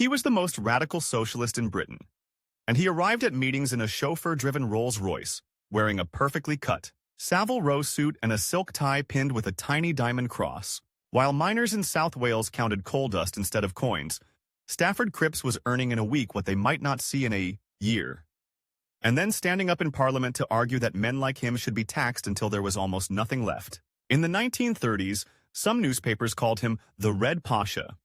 He was the most radical socialist in Britain, and he arrived at meetings in a chauffeur-driven Rolls-Royce, wearing a perfectly cut Savile Row suit and a silk tie pinned with a tiny diamond cross. While miners in South Wales counted coal dust instead of coins, Stafford Cripps was earning in a week what they might not see in a year, and then standing up in Parliament to argue that men like him should be taxed until there was almost nothing left. In the 1930s, some newspapers called him the Red Pasha,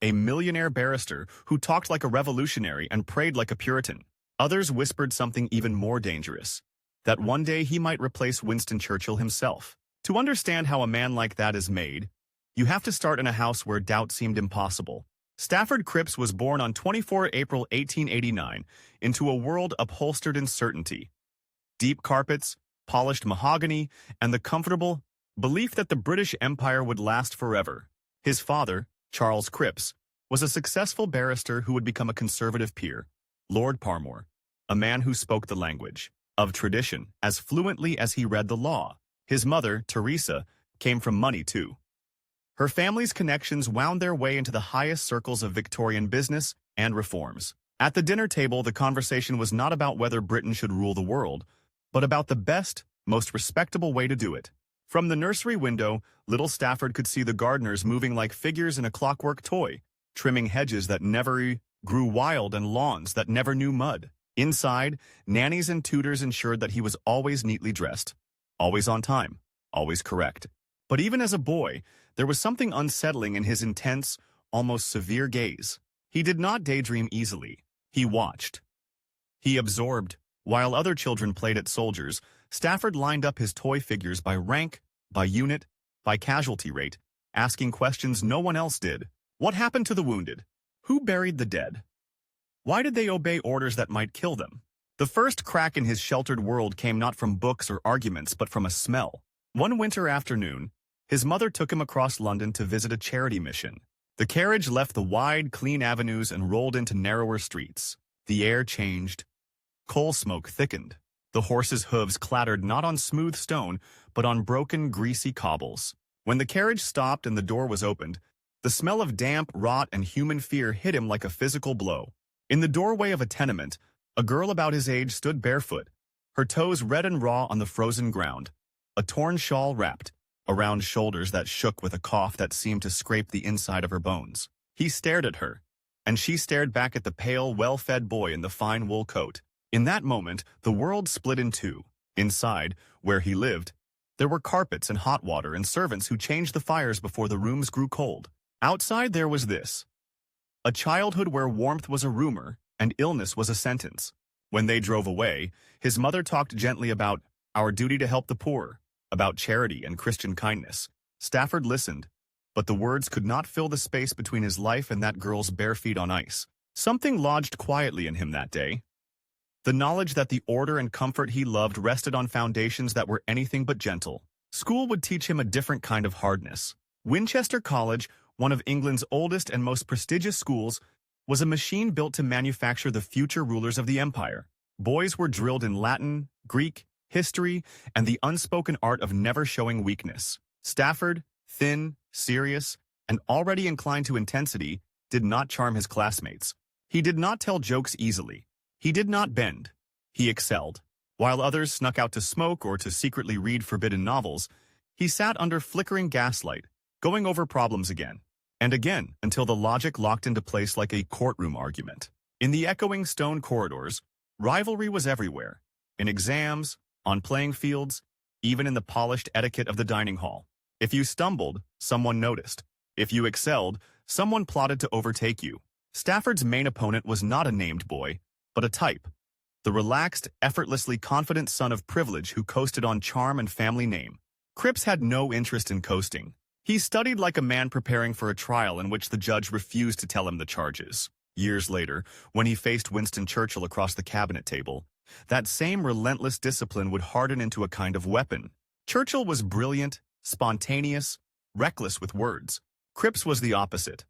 a millionaire barrister who talked like a revolutionary and prayed like a Puritan. Others whispered something even more dangerous, that one day he might replace Winston Churchill himself. To understand how a man like that is made, you have to start in a house where doubt seemed impossible. Stafford Cripps was born on 24 April 1889 into a world upholstered in certainty. Deep carpets, polished mahogany, and the comfortable belief that the British Empire would last forever. His father, Charles Cripps, was a successful barrister who would become a conservative peer, Lord Parmoor, a man who spoke the language of tradition as fluently as he read the law. His mother, Teresa, came from money too. Her family's connections wound their way into the highest circles of Victorian business and reforms. At the dinner table, the conversation was not about whether Britain should rule the world, but about the best, most respectable way to do it. From the nursery window, little Stafford could see the gardeners moving like figures in a clockwork toy, trimming hedges that never grew wild and lawns that never knew mud. Inside, nannies and tutors ensured that he was always neatly dressed, always on time, always correct. But even as a boy, there was something unsettling in his intense, almost severe gaze. He did not daydream easily. He watched. He absorbed. While other children played at soldiers, Stafford lined up his toy figures by rank, by unit, by casualty rate, asking questions no one else did. What happened to the wounded? Who buried the dead? Why did they obey orders that might kill them? The first crack in his sheltered world came not from books or arguments, but from a smell. One winter afternoon, his mother took him across London to visit a charity mission. The carriage left the wide, clean avenues and rolled into narrower streets. The air changed. Coal smoke thickened. The horses' hooves clattered not on smooth stone, but on broken, greasy cobbles. When the carriage stopped and the door was opened, the smell of damp, rot, and human fear hit him like a physical blow. In the doorway of a tenement, a girl about his age stood barefoot, her toes red and raw on the frozen ground, a torn shawl wrapped around shoulders that shook with a cough that seemed to scrape the inside of her bones. He stared at her, and she stared back at the pale, well-fed boy in the fine wool coat. In that moment, the world split in two. Inside, where he lived, there were carpets and hot water and servants who changed the fires before the rooms grew cold. Outside there was this: a childhood where warmth was a rumor and illness was a sentence. When they drove away, his mother talked gently about our duty to help the poor, about charity and Christian kindness. Stafford listened, but the words could not fill the space between his life and that girl's bare feet on ice. Something lodged quietly in him that day. The knowledge that the order and comfort he loved rested on foundations that were anything but gentle. School would teach him a different kind of hardness. Winchester College, one of England's oldest and most prestigious schools, was a machine built to manufacture the future rulers of the empire. Boys were drilled in Latin, Greek, history, and the unspoken art of never showing weakness. Stafford, thin, serious, and already inclined to intensity, did not charm his classmates. He did not tell jokes easily. He did not bend. He excelled. While others snuck out to smoke or to secretly read forbidden novels, he sat under flickering gaslight, going over problems again and again until the logic locked into place like a courtroom argument. In the echoing stone corridors, rivalry was everywhere. In exams, on playing fields, even in the polished etiquette of the dining hall. If you stumbled, someone noticed. If you excelled, someone plotted to overtake you. Stafford's main opponent was not a named boy, but a type. The relaxed, effortlessly confident son of privilege who coasted on charm and family name. Cripps had no interest in coasting. He studied like a man preparing for a trial in which the judge refused to tell him the charges. Years later, when he faced Winston Churchill across the cabinet table, that same relentless discipline would harden into a kind of weapon. Churchill was brilliant, spontaneous, reckless with words. Cripps was the opposite.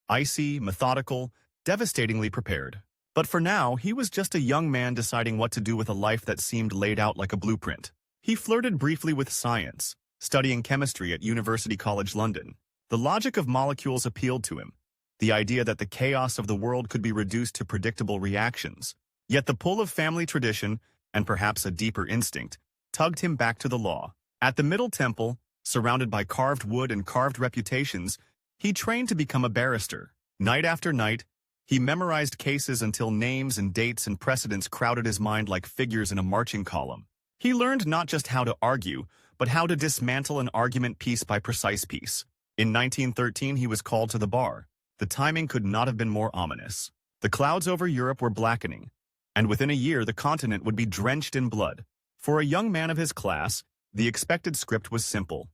Icy, methodical, devastatingly prepared. But for now, he was just a young man deciding what to do with a life that seemed laid out like a blueprint. He flirted briefly with science, studying chemistry at University College London. The logic of molecules appealed to him. the idea that the chaos of the world could be reduced to predictable reactions. Yet the pull of family tradition, and perhaps a deeper instinct, tugged him back to the law. At the Middle Temple, surrounded by carved wood and carved reputations, he trained to become a barrister. Night after night, he memorized cases until names and dates and precedents crowded his mind like figures in a marching column. He learned not just how to argue, but how to dismantle an argument piece by precise piece. In 1913, he was called to the bar. The timing could not have been more ominous. The clouds over Europe were blackening, and within a year the continent would be drenched in blood. For a young man of his class, the expected script was simple.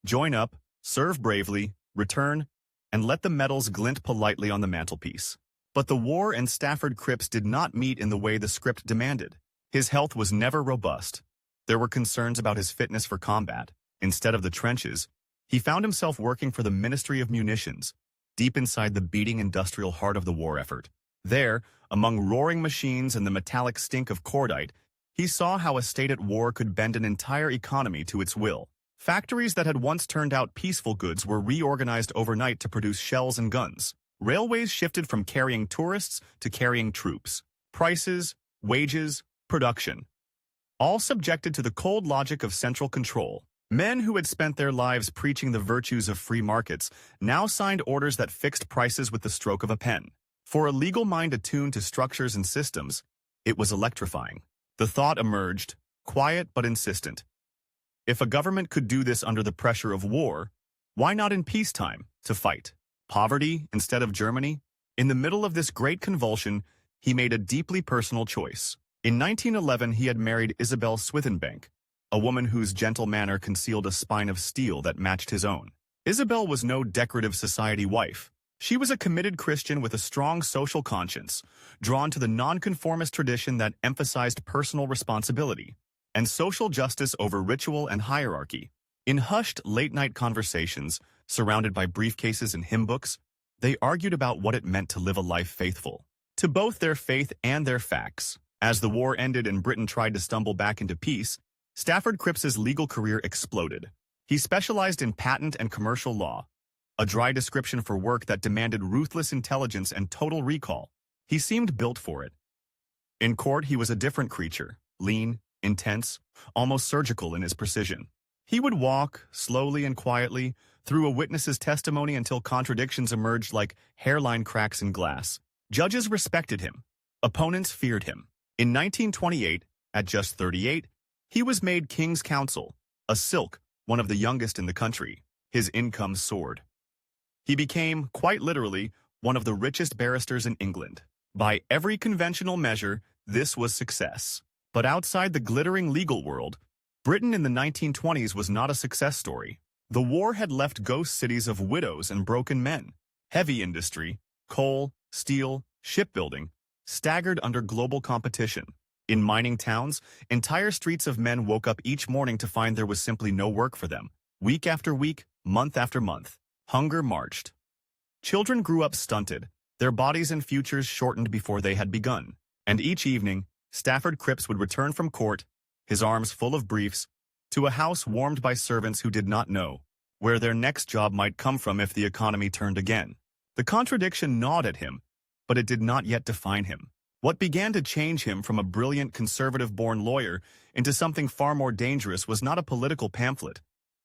Join up, serve bravely, return, and let the medals glint politely on the mantelpiece. But the war and Stafford Cripps did not meet in the way the script demanded. His health was never robust. There were concerns about his fitness for combat. Instead of the trenches, he found himself working for the Ministry of Munitions, deep inside the beating industrial heart of the war effort. There, among roaring machines and the metallic stink of cordite, he saw how a state at war could bend an entire economy to its will. Factories that had once turned out peaceful goods were reorganized overnight to produce shells and guns. Railways shifted from carrying tourists to carrying troops. Prices, wages, production, all subjected to the cold logic of central control. Men who had spent their lives preaching the virtues of free markets now signed orders that fixed prices with the stroke of a pen. For a legal mind attuned to structures and systems, it was electrifying. The thought emerged, quiet but insistent. If a government could do this under the pressure of war, why not in peacetime, to fight poverty instead of Germany? In the middle of this great convulsion, he made a deeply personal choice. In 1911, he had married Isabel Swithenbank, a woman whose gentle manner concealed a spine of steel that matched his own. Isabel was no decorative society wife. She was a committed Christian with a strong social conscience, drawn to the nonconformist tradition that emphasized personal responsibility and social justice over ritual and hierarchy. In hushed, late-night conversations, surrounded by briefcases and hymn books, they argued about what it meant to live a life faithful to both their faith and their facts. As the war ended and Britain tried to stumble back into peace, Stafford Cripps's legal career exploded. He specialized in patent and commercial law, a dry description for work that demanded ruthless intelligence and total recall. He seemed built for it. In court, he was a different creature, lean, intense, almost surgical in his precision. He would walk, slowly and quietly, through a witness's testimony until contradictions emerged like hairline cracks in glass. Judges respected him. Opponents feared him. In 1928, at just 38, he was made King's Counsel, a silk, one of the youngest in the country. His income soared. He became, quite literally, one of the richest barristers in England. By every conventional measure, this was success. But outside the glittering legal world, Britain in the 1920s was not a success story. The war had left ghost cities of widows and broken men. Heavy industry, coal, steel, shipbuilding, staggered under global competition. In mining towns, entire streets of men woke up each morning to find there was simply no work for them. Week after week, month after month, hunger marched. Children grew up stunted, their bodies and futures shortened before they had begun. And each evening, Stafford Cripps would return from court, his arms full of briefs, to a house warmed by servants who did not know where their next job might come from if the economy turned again. The contradiction gnawed at him, but it did not yet define him. What began to change him from a brilliant conservative-born lawyer into something far more dangerous was not a political pamphlet,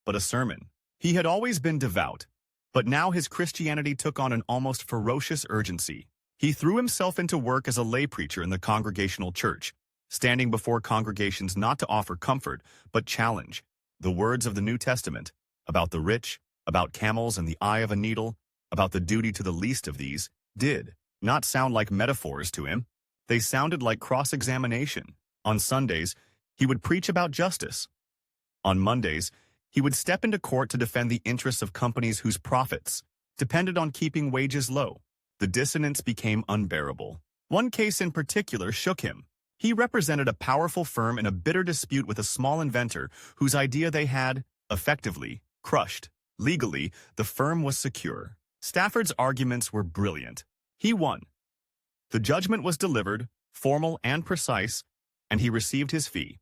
but a sermon. He had always been devout, but now his Christianity took on an almost ferocious urgency. He threw himself into work as a lay preacher in the Congregational Church, standing before congregations not to offer comfort, but challenge. The words of the New Testament, about the rich, about camels and the eye of a needle, about the duty to the least of these, did not sound like metaphors to him. They sounded like cross-examination. On Sundays, he would preach about justice. On Mondays, he would step into court to defend the interests of companies whose profits depended on keeping wages low. The dissonance became unbearable. One case in particular shook him. He represented a powerful firm in a bitter dispute with a small inventor whose idea they had, effectively, crushed. Legally, the firm was secure. Stafford's arguments were brilliant. He won. The judgment was delivered, formal and precise, and he received his fee,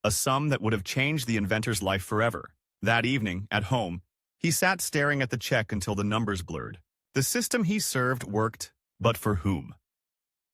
a sum that would have changed the inventor's life forever. That evening, at home, he sat staring at the check until the numbers blurred. The system he served worked, but for whom?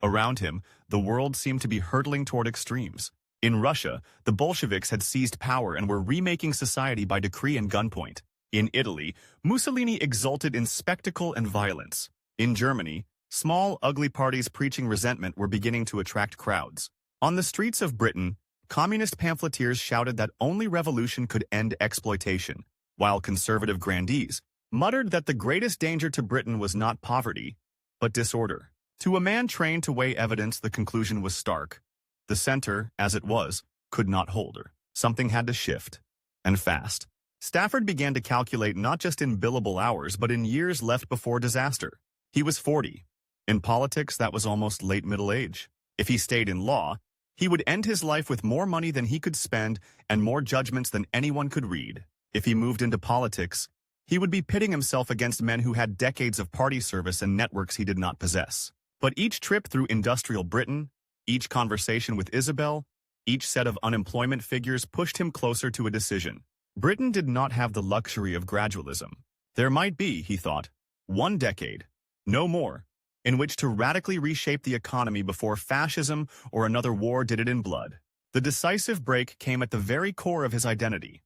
Around him, the world seemed to be hurtling toward extremes. In Russia, the Bolsheviks had seized power and were remaking society by decree and gunpoint. In Italy, Mussolini exulted in spectacle and violence. In Germany, small, ugly parties preaching resentment were beginning to attract crowds. On the streets of Britain, communist pamphleteers shouted that only revolution could end exploitation, while conservative grandees muttered that the greatest danger to Britain was not poverty, but disorder. To a man trained to weigh evidence, the conclusion was stark. The center, as it was, could not hold her. Something had to shift, and fast. Stafford began to calculate not just in billable hours, but in years left before disaster. He was 40. In politics, that was almost late middle age. If he stayed in law, he would end his life with more money than he could spend and more judgments than anyone could read. If he moved into politics, he would be pitting himself against men who had decades of party service and networks he did not possess. But each trip through industrial Britain, each conversation with Isabel, each set of unemployment figures pushed him closer to a decision. Britain did not have the luxury of gradualism. There might be, he thought, one decade, no more, in which to radically reshape the economy before fascism or another war did it in blood. The decisive break came at the very core of his identity.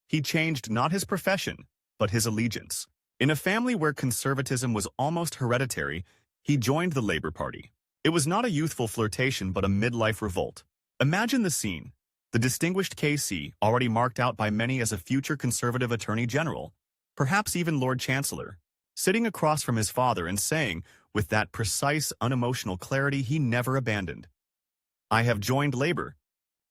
He changed not his profession, but his allegiance. In a family where conservatism was almost hereditary, he joined the Labour Party. It was not a youthful flirtation, but a midlife revolt. Imagine the scene. The distinguished KC, already marked out by many as a future conservative attorney general, perhaps even Lord Chancellor, sitting across from his father and saying, with that precise, unemotional clarity he never abandoned, "I have joined Labour."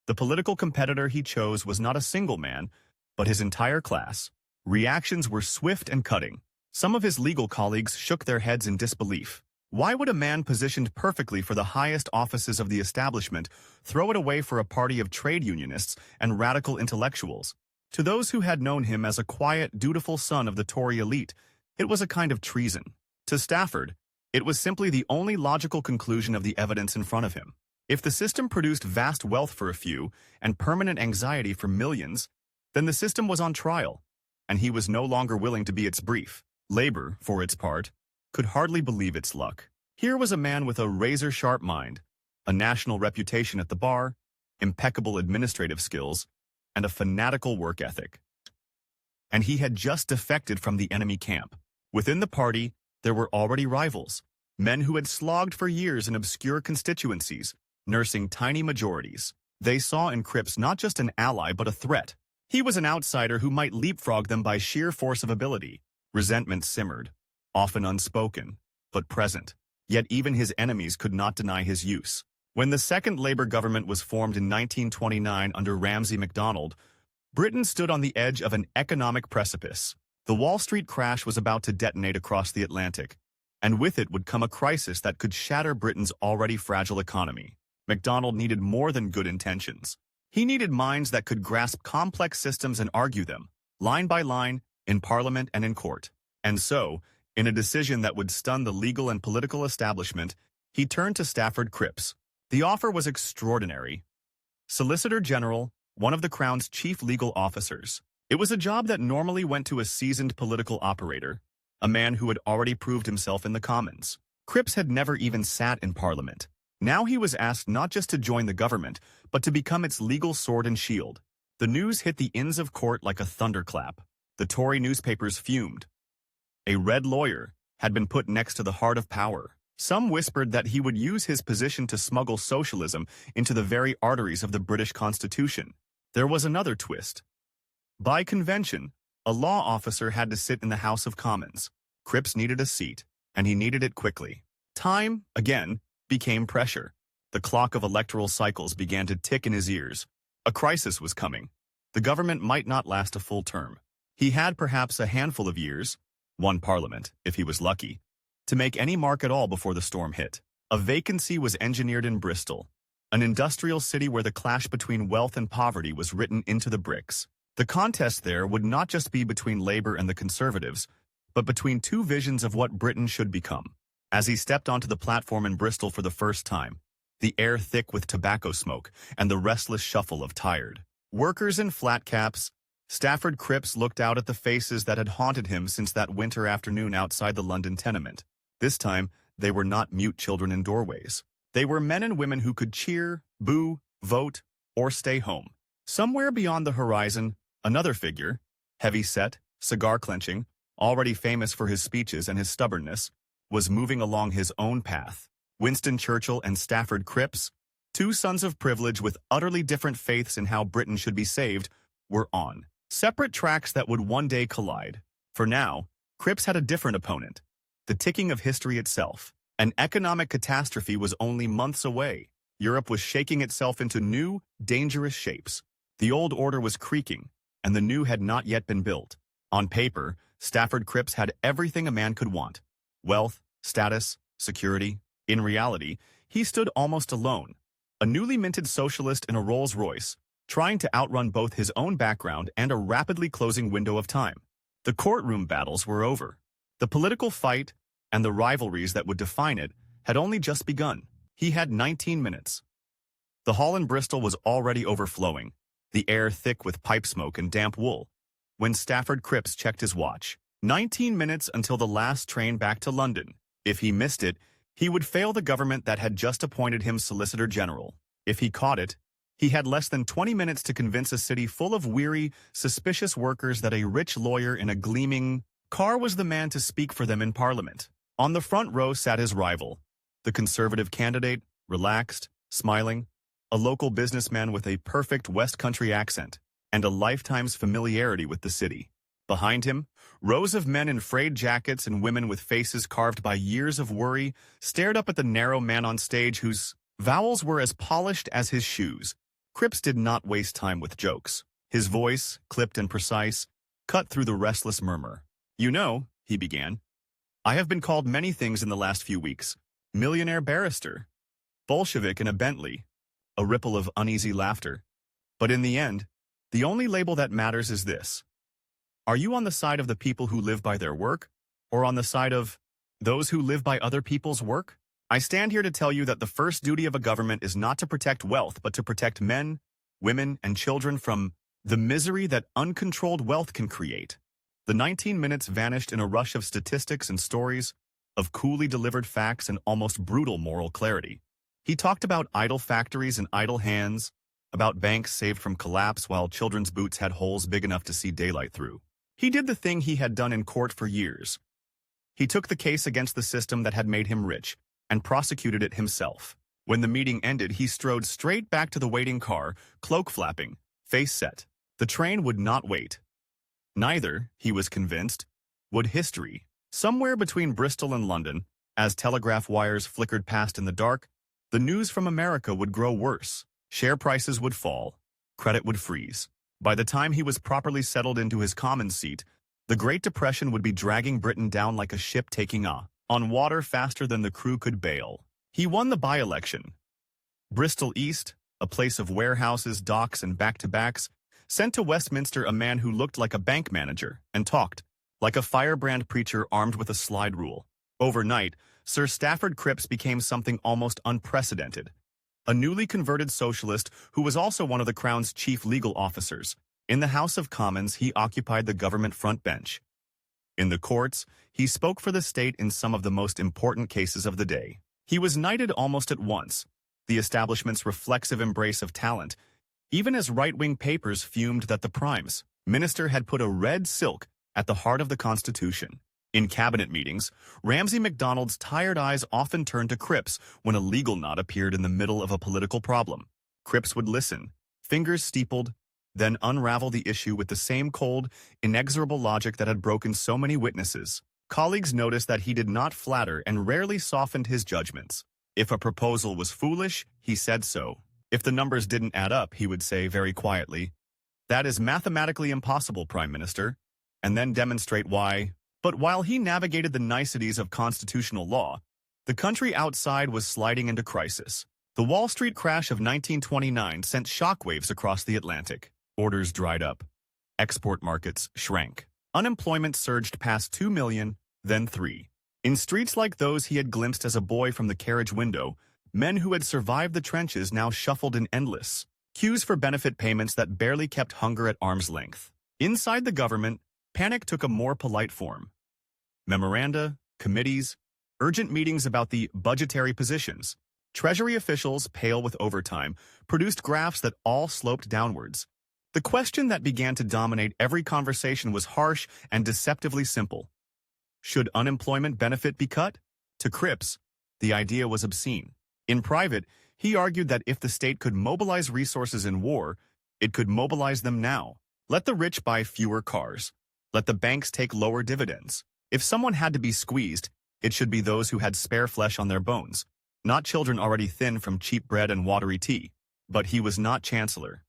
The political competitor he chose was not a single man, but his entire class. Reactions were swift and cutting. Some of his legal colleagues shook their heads in disbelief. Why would a man positioned perfectly for the highest offices of the establishment throw it away for a party of trade unionists and radical intellectuals? To those who had known him as a quiet, dutiful son of the Tory elite, it was a kind of treason. To Stafford, it was simply the only logical conclusion of the evidence in front of him. If the system produced vast wealth for a few and permanent anxiety for millions, then the system was on trial, and he was no longer willing to be its brief. Labour, for its part, could hardly believe its luck. Here was a man with a razor-sharp mind, a national reputation at the bar, impeccable administrative skills, and a fanatical work ethic. And he had just defected from the enemy camp. Within the party, there were already rivals, men who had slogged for years in obscure constituencies, nursing tiny majorities. They saw in Cripps not just an ally but a threat. He was an outsider who might leapfrog them by sheer force of ability. Resentment simmered, often unspoken, but present. Yet even his enemies could not deny his use. When the second Labour government was formed in 1929 under Ramsay MacDonald, Britain stood on the edge of an economic precipice. The Wall Street crash was about to detonate across the Atlantic, and with it would come a crisis that could shatter Britain's already fragile economy. MacDonald needed more than good intentions. He needed minds that could grasp complex systems and argue them, line by line, in Parliament and in court. And so, in a decision that would stun the legal and political establishment, he turned to Stafford Cripps. The offer was extraordinary. Solicitor General, one of the Crown's chief legal officers. It was a job that normally went to a seasoned political operator, a man who had already proved himself in the Commons. Cripps had never even sat in Parliament. Now he was asked not just to join the government, but to become its legal sword and shield. The news hit the Inns of Court like a thunderclap. The Tory newspapers fumed. A red lawyer had been put next to the heart of power. Some whispered that he would use his position to smuggle socialism into the very arteries of the British Constitution. There was another twist. By convention, a law officer had to sit in the House of Commons. Cripps needed a seat, and he needed it quickly. Time, again, became pressure. The clock of electoral cycles began to tick in his ears. A crisis was coming. The government might not last a full term. He had perhaps a handful of years, one parliament, if he was lucky, to make any mark at all before the storm hit. A vacancy was engineered in Bristol, an industrial city where the clash between wealth and poverty was written into the bricks. The contest there would not just be between Labour and the Conservatives, but between two visions of what Britain should become. As he stepped onto the platform in Bristol for the first time, the air thick with tobacco smoke and the restless shuffle of tired workers in flat caps, Stafford Cripps looked out at the faces that had haunted him since that winter afternoon outside the London tenement. This time, they were not mute children in doorways. They were men and women who could cheer, boo, vote, or stay home. Somewhere beyond the horizon, another figure, heavy-set, cigar-clenching, already famous for his speeches and his stubbornness, was moving along his own path. Winston Churchill and Stafford Cripps, two sons of privilege with utterly different faiths in how Britain should be saved, were on separate tracks that would one day collide. For now, Cripps had a different opponent, the ticking of history itself. An economic catastrophe was only months away. Europe was shaking itself into new, dangerous shapes. The old order was creaking, and the new had not yet been built. On paper, Stafford Cripps had everything a man could want: wealth, status, security. In reality, he stood almost alone, a newly minted socialist in a Rolls-Royce, trying to outrun both his own background and a rapidly closing window of time. The courtroom battles were over. The political fight, and the rivalries that would define it, had only just begun. He had 19 minutes. The hall in Bristol was already overflowing, the air thick with pipe smoke and damp wool, when Stafford Cripps checked his watch. 19 minutes until the last train back to London. If he missed it, he would fail the government that had just appointed him Solicitor General. If he caught it, he had less than 20 minutes to convince a city full of weary, suspicious workers that a rich lawyer in a gleaming car was the man to speak for them in Parliament. On the front row sat his rival, the Conservative candidate, relaxed, smiling, a local businessman with a perfect West Country accent and a lifetime's familiarity with the city. Behind him, rows of men in frayed jackets and women with faces carved by years of worry stared up at the narrow man on stage whose vowels were as polished as his shoes. Cripps did not waste time with jokes. His voice, clipped and precise, cut through the restless murmur. "You know," he began, "I have been called many things in the last few weeks. Millionaire barrister, Bolshevik in a Bentley," a ripple of uneasy laughter. "But in the end, the only label that matters is this. Are you on the side of the people who live by their work, or on the side of those who live by other people's work? I stand here to tell you that the first duty of a government is not to protect wealth, but to protect men, women, and children from the misery that uncontrolled wealth can create." The 19 minutes vanished in a rush of statistics and stories, of coolly delivered facts and almost brutal moral clarity. He talked about idle factories and idle hands, about banks saved from collapse while children's boots had holes big enough to see daylight through. He did the thing he had done in court for years. He took the case against the system that had made him rich and prosecuted it himself. When the meeting ended, he strode straight back to the waiting car, cloak flapping, face set. The train would not wait. Neither, he was convinced, would history. Somewhere between Bristol and London, as telegraph wires flickered past in the dark, the news from America would grow worse. Share prices would fall. Credit would freeze. By the time he was properly settled into his Commons seat, the Great Depression would be dragging Britain down like a ship taking on water faster than the crew could bail. He won the by-election. Bristol East, a place of warehouses, docks, and back-to-backs, sent to Westminster a man who looked like a bank manager and talked like a firebrand preacher armed with a slide rule. Overnight, Sir Stafford Cripps became something almost unprecedented. A newly converted socialist who was also one of the Crown's chief legal officers. In the House of Commons, he occupied the government front bench. In the courts, he spoke for the state in some of the most important cases of the day. He was knighted almost at once, the establishment's reflexive embrace of talent, even as right-wing papers fumed that the Prime Minister had put a red silk at the heart of the Constitution. In cabinet meetings, Ramsay MacDonald's tired eyes often turned to Cripps when a legal knot appeared in the middle of a political problem. Cripps would listen, fingers steepled, then unravel the issue with the same cold, inexorable logic that had broken so many witnesses. Colleagues noticed that he did not flatter and rarely softened his judgments. If a proposal was foolish, he said so. If the numbers didn't add up, he would say very quietly, "That is mathematically impossible, Prime Minister," and then demonstrate why. But while he navigated the niceties of constitutional law, the country outside was sliding into crisis. The Wall Street crash of 1929 sent shockwaves across the Atlantic. Orders dried up. Export markets shrank. Unemployment surged past 2 million, then 3. In streets like those he had glimpsed as a boy from the carriage window, men who had survived the trenches now shuffled in endless queues for benefit payments that barely kept hunger at arm's length. Inside the government, panic took a more polite form. Memoranda, committees, urgent meetings about the budgetary positions. Treasury officials, pale with overtime, produced graphs that all sloped downwards. The question that began to dominate every conversation was harsh and deceptively simple. Should unemployment benefit be cut? To Cripps, the idea was obscene. In private, he argued that if the state could mobilize resources in war, it could mobilize them now. Let the rich buy fewer cars. Let the banks take lower dividends. If someone had to be squeezed, it should be those who had spare flesh on their bones, not children already thin from cheap bread and watery tea. But he was not chancellor.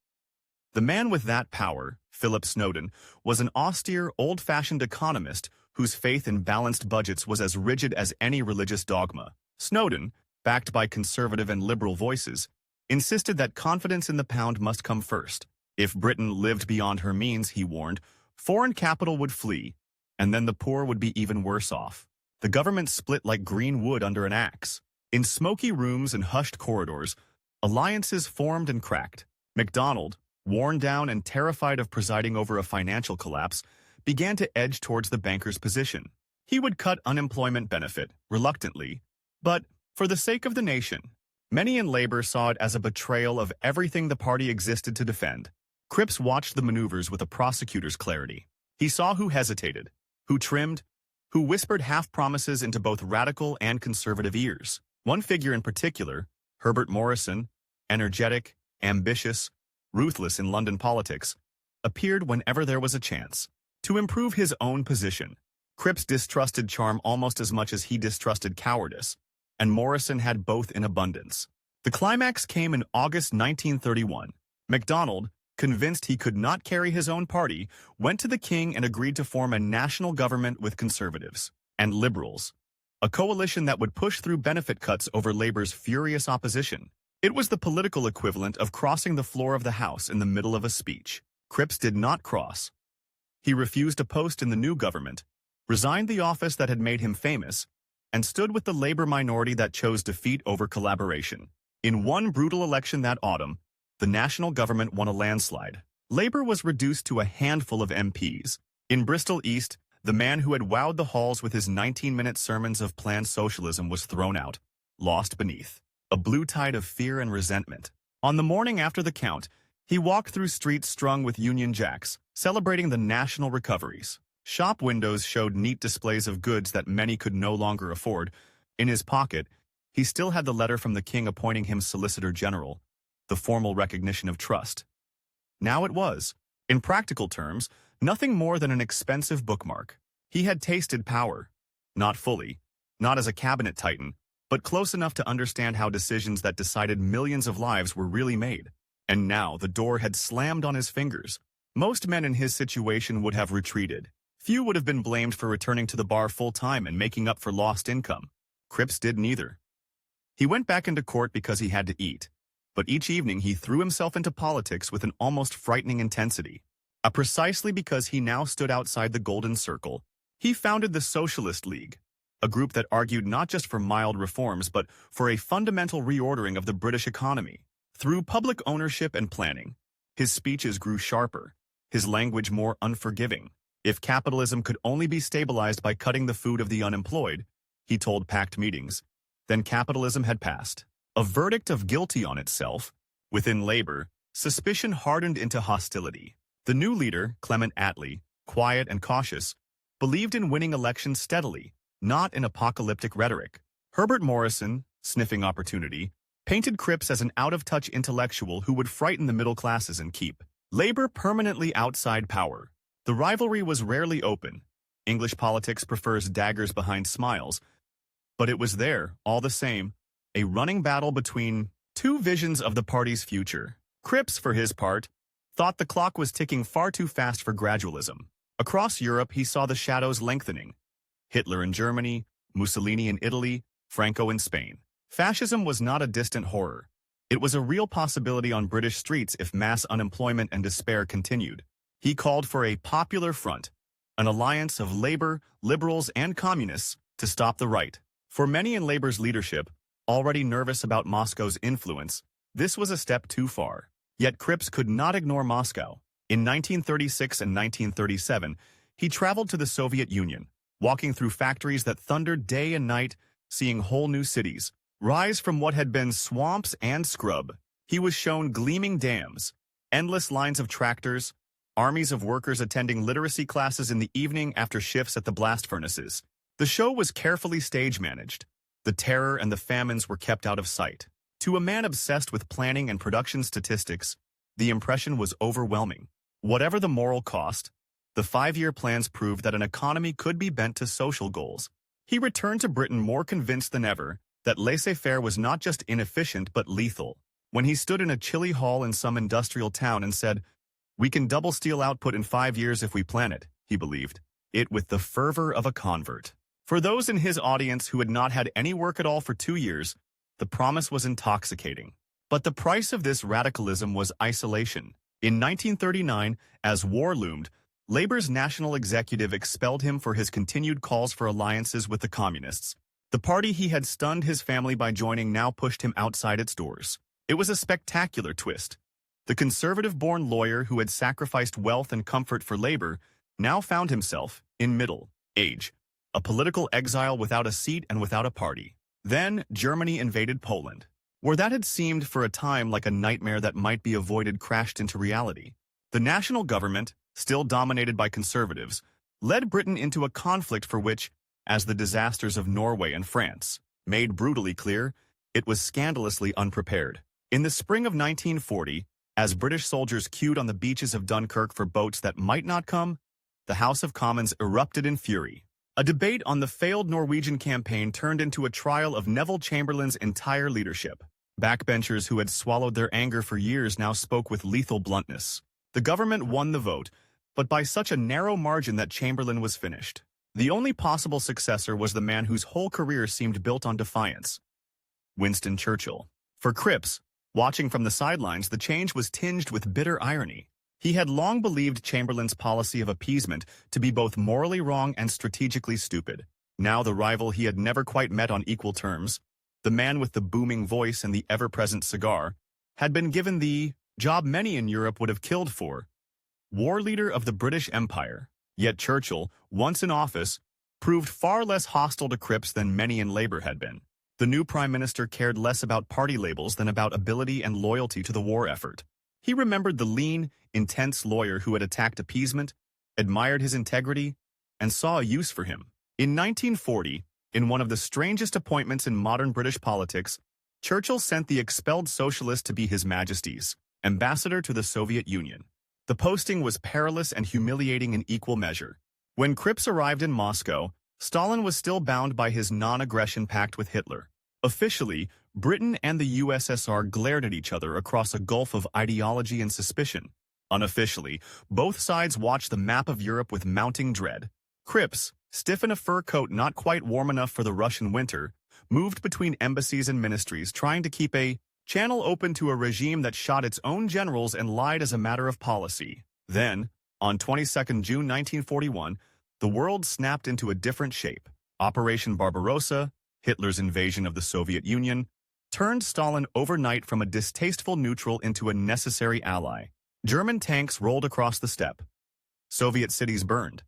The man with that power, Philip Snowden, was an austere, old-fashioned economist whose faith in balanced budgets was as rigid as any religious dogma. Snowden, backed by conservative and liberal voices, insisted that confidence in the pound must come first. If Britain lived beyond her means, he warned, foreign capital would flee, and then the poor would be even worse off. The government split like green wood under an axe. In smoky rooms and hushed corridors, alliances formed and cracked. MacDonald, worn down and terrified of presiding over a financial collapse, began to edge towards the banker's position. He would cut unemployment benefit, reluctantly, but for the sake of the nation. Many in labor saw it as a betrayal of everything the party existed to defend. Cripps watched the maneuvers with a prosecutor's clarity. He saw who hesitated, who trimmed, who whispered half-promises into both radical and conservative ears. One figure in particular, Herbert Morrison, energetic, ambitious, ruthless in London politics, appeared whenever there was a chance. To improve his own position, Cripps distrusted charm almost as much as he distrusted cowardice, and Morrison had both in abundance. The climax came in August 1931. MacDonald, convinced he could not carry his own party, went to the king and agreed to form a national government with conservatives and liberals, a coalition that would push through benefit cuts over Labour's furious opposition. It was the political equivalent of crossing the floor of the House in the middle of a speech. Cripps did not cross. He refused a post in the new government, resigned the office that had made him famous, and stood with the Labour minority that chose defeat over collaboration. In one brutal election that autumn, the national government won a landslide. Labour was reduced to a handful of MPs. In Bristol East, the man who had wowed the halls with his 19-minute sermons of planned socialism was thrown out, lost beneath a blue tide of fear and resentment. On the morning after the count, he walked through streets strung with Union Jacks, celebrating the national recoveries. Shop windows showed neat displays of goods that many could no longer afford. In his pocket, he still had the letter from the king appointing him Solicitor General, the formal recognition of trust. Now it was, in practical terms, nothing more than an expensive bookmark. He had tasted power. Not fully, not as a cabinet titan, but close enough to understand how decisions that decided millions of lives were really made. And now the door had slammed on his fingers. Most men in his situation would have retreated. Few would have been blamed for returning to the bar full-time and making up for lost income. Cripps did neither. He went back into court because he had to eat, but each evening he threw himself into politics with an almost frightening intensity. Precisely because he now stood outside the Golden Circle, he founded the Socialist League, a group that argued not just for mild reforms but for a fundamental reordering of the British economy. Through public ownership and planning, his speeches grew sharper, his language more unforgiving. If capitalism could only be stabilized by cutting the food of the unemployed, he told packed meetings, then capitalism had passed. A verdict of guilty on itself. Within labor, suspicion hardened into hostility. The new leader, Clement Attlee, quiet and cautious, believed in winning elections steadily, not in apocalyptic rhetoric. Herbert Morrison, sniffing opportunity, painted Cripps as an out-of-touch intellectual who would frighten the middle classes and keep labor permanently outside power. The rivalry was rarely open. English politics prefers daggers behind smiles. But it was there, all the same, a running battle between two visions of the party's future. Cripps, for his part, thought the clock was ticking far too fast for gradualism. Across Europe, he saw the shadows lengthening. Hitler in Germany, Mussolini in Italy, Franco in Spain. Fascism was not a distant horror. It was a real possibility on British streets if mass unemployment and despair continued. He called for a popular front, an alliance of labor, liberals, and communists to stop the right. For many in Labour's leadership, already nervous about Moscow's influence, this was a step too far. Yet Cripps could not ignore Moscow. In 1936 and 1937, he traveled to the Soviet Union, walking through factories that thundered day and night, seeing whole new cities rise from what had been swamps and scrub. He was shown gleaming dams, endless lines of tractors, armies of workers attending literacy classes in the evening after shifts at the blast furnaces. The show was carefully stage-managed. The terror and the famines were kept out of sight. To a man obsessed with planning and production statistics, the impression was overwhelming. Whatever the moral cost, the 5-year plans proved that an economy could be bent to social goals. He returned to Britain more convinced than ever that laissez-faire was not just inefficient but lethal. When he stood in a chilly hall in some industrial town and said, "We can double steel output in 5 years if we plan it," he believed it with the fervor of a convert. For those in his audience who had not had any work at all for 2 years, the promise was intoxicating. But the price of this radicalism was isolation. In 1939, as war loomed, Labour's national executive expelled him for his continued calls for alliances with the communists. The party he had stunned his family by joining now pushed him outside its doors. It was a spectacular twist. The conservative-born lawyer who had sacrificed wealth and comfort for Labour now found himself, in middle age, a political exile without a seat and without a party. Then Germany invaded Poland. Where that had seemed for a time like a nightmare that might be avoided crashed into reality. The national government, still dominated by conservatives, led Britain into a conflict for which, as the disasters of Norway and France made brutally clear, it was scandalously unprepared. In the spring of 1940, as British soldiers queued on the beaches of Dunkirk for boats that might not come, the House of Commons erupted in fury. A debate on the failed Norwegian campaign turned into a trial of Neville Chamberlain's entire leadership. Backbenchers who had swallowed their anger for years now spoke with lethal bluntness. The government won the vote, but by such a narrow margin that Chamberlain was finished. The only possible successor was the man whose whole career seemed built on defiance: Winston Churchill. For Cripps, watching from the sidelines, the change was tinged with bitter irony. He had long believed Chamberlain's policy of appeasement to be both morally wrong and strategically stupid. Now the rival he had never quite met on equal terms, the man with the booming voice and the ever-present cigar, had been given the job many in Europe would have killed for: war leader of the British Empire. Yet Churchill, once in office, proved far less hostile to Cripps than many in Labour had been. The new Prime Minister cared less about party labels than about ability and loyalty to the war effort. He remembered the lean, intense lawyer who had attacked appeasement, admired his integrity, and saw a use for him. In 1940, in one of the strangest appointments in modern British politics, Churchill sent the expelled socialist to be His Majesty's ambassador to the Soviet Union. The posting was perilous and humiliating in equal measure. When Cripps arrived in Moscow, Stalin was still bound by his non-aggression pact with Hitler. Officially, Britain and the USSR glared at each other across a gulf of ideology and suspicion. Unofficially, both sides watched the map of Europe with mounting dread. Cripps, stiff in a fur coat not quite warm enough for the Russian winter, moved between embassies and ministries trying to keep a channel open to a regime that shot its own generals and lied as a matter of policy. Then, on 22 June 1941, the world snapped into a different shape. Operation Barbarossa, Hitler's invasion of the Soviet Union, turned Stalin overnight from a distasteful neutral into a necessary ally. German tanks rolled across the steppe. Soviet cities burned.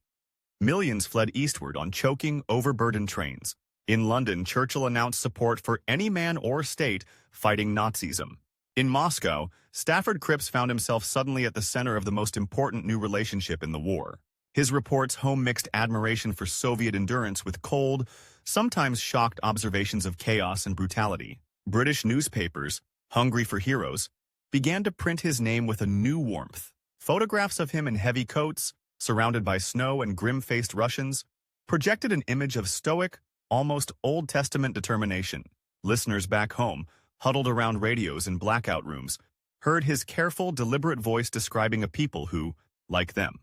Millions fled eastward on choking, overburdened trains. In London, Churchill announced support for any man or state fighting Nazism. In Moscow, Stafford Cripps found himself suddenly at the center of the most important new relationship in the war. His reports home mixed admiration for Soviet endurance with cold, sometimes shocked observations of chaos and brutality. British newspapers, hungry for heroes, began to print his name with a new warmth. Photographs of him in heavy coats, surrounded by snow and grim-faced Russians, projected an image of stoic, almost Old Testament determination. Listeners back home, huddled around radios in blackout rooms, heard his careful, deliberate voice describing a people who, like them,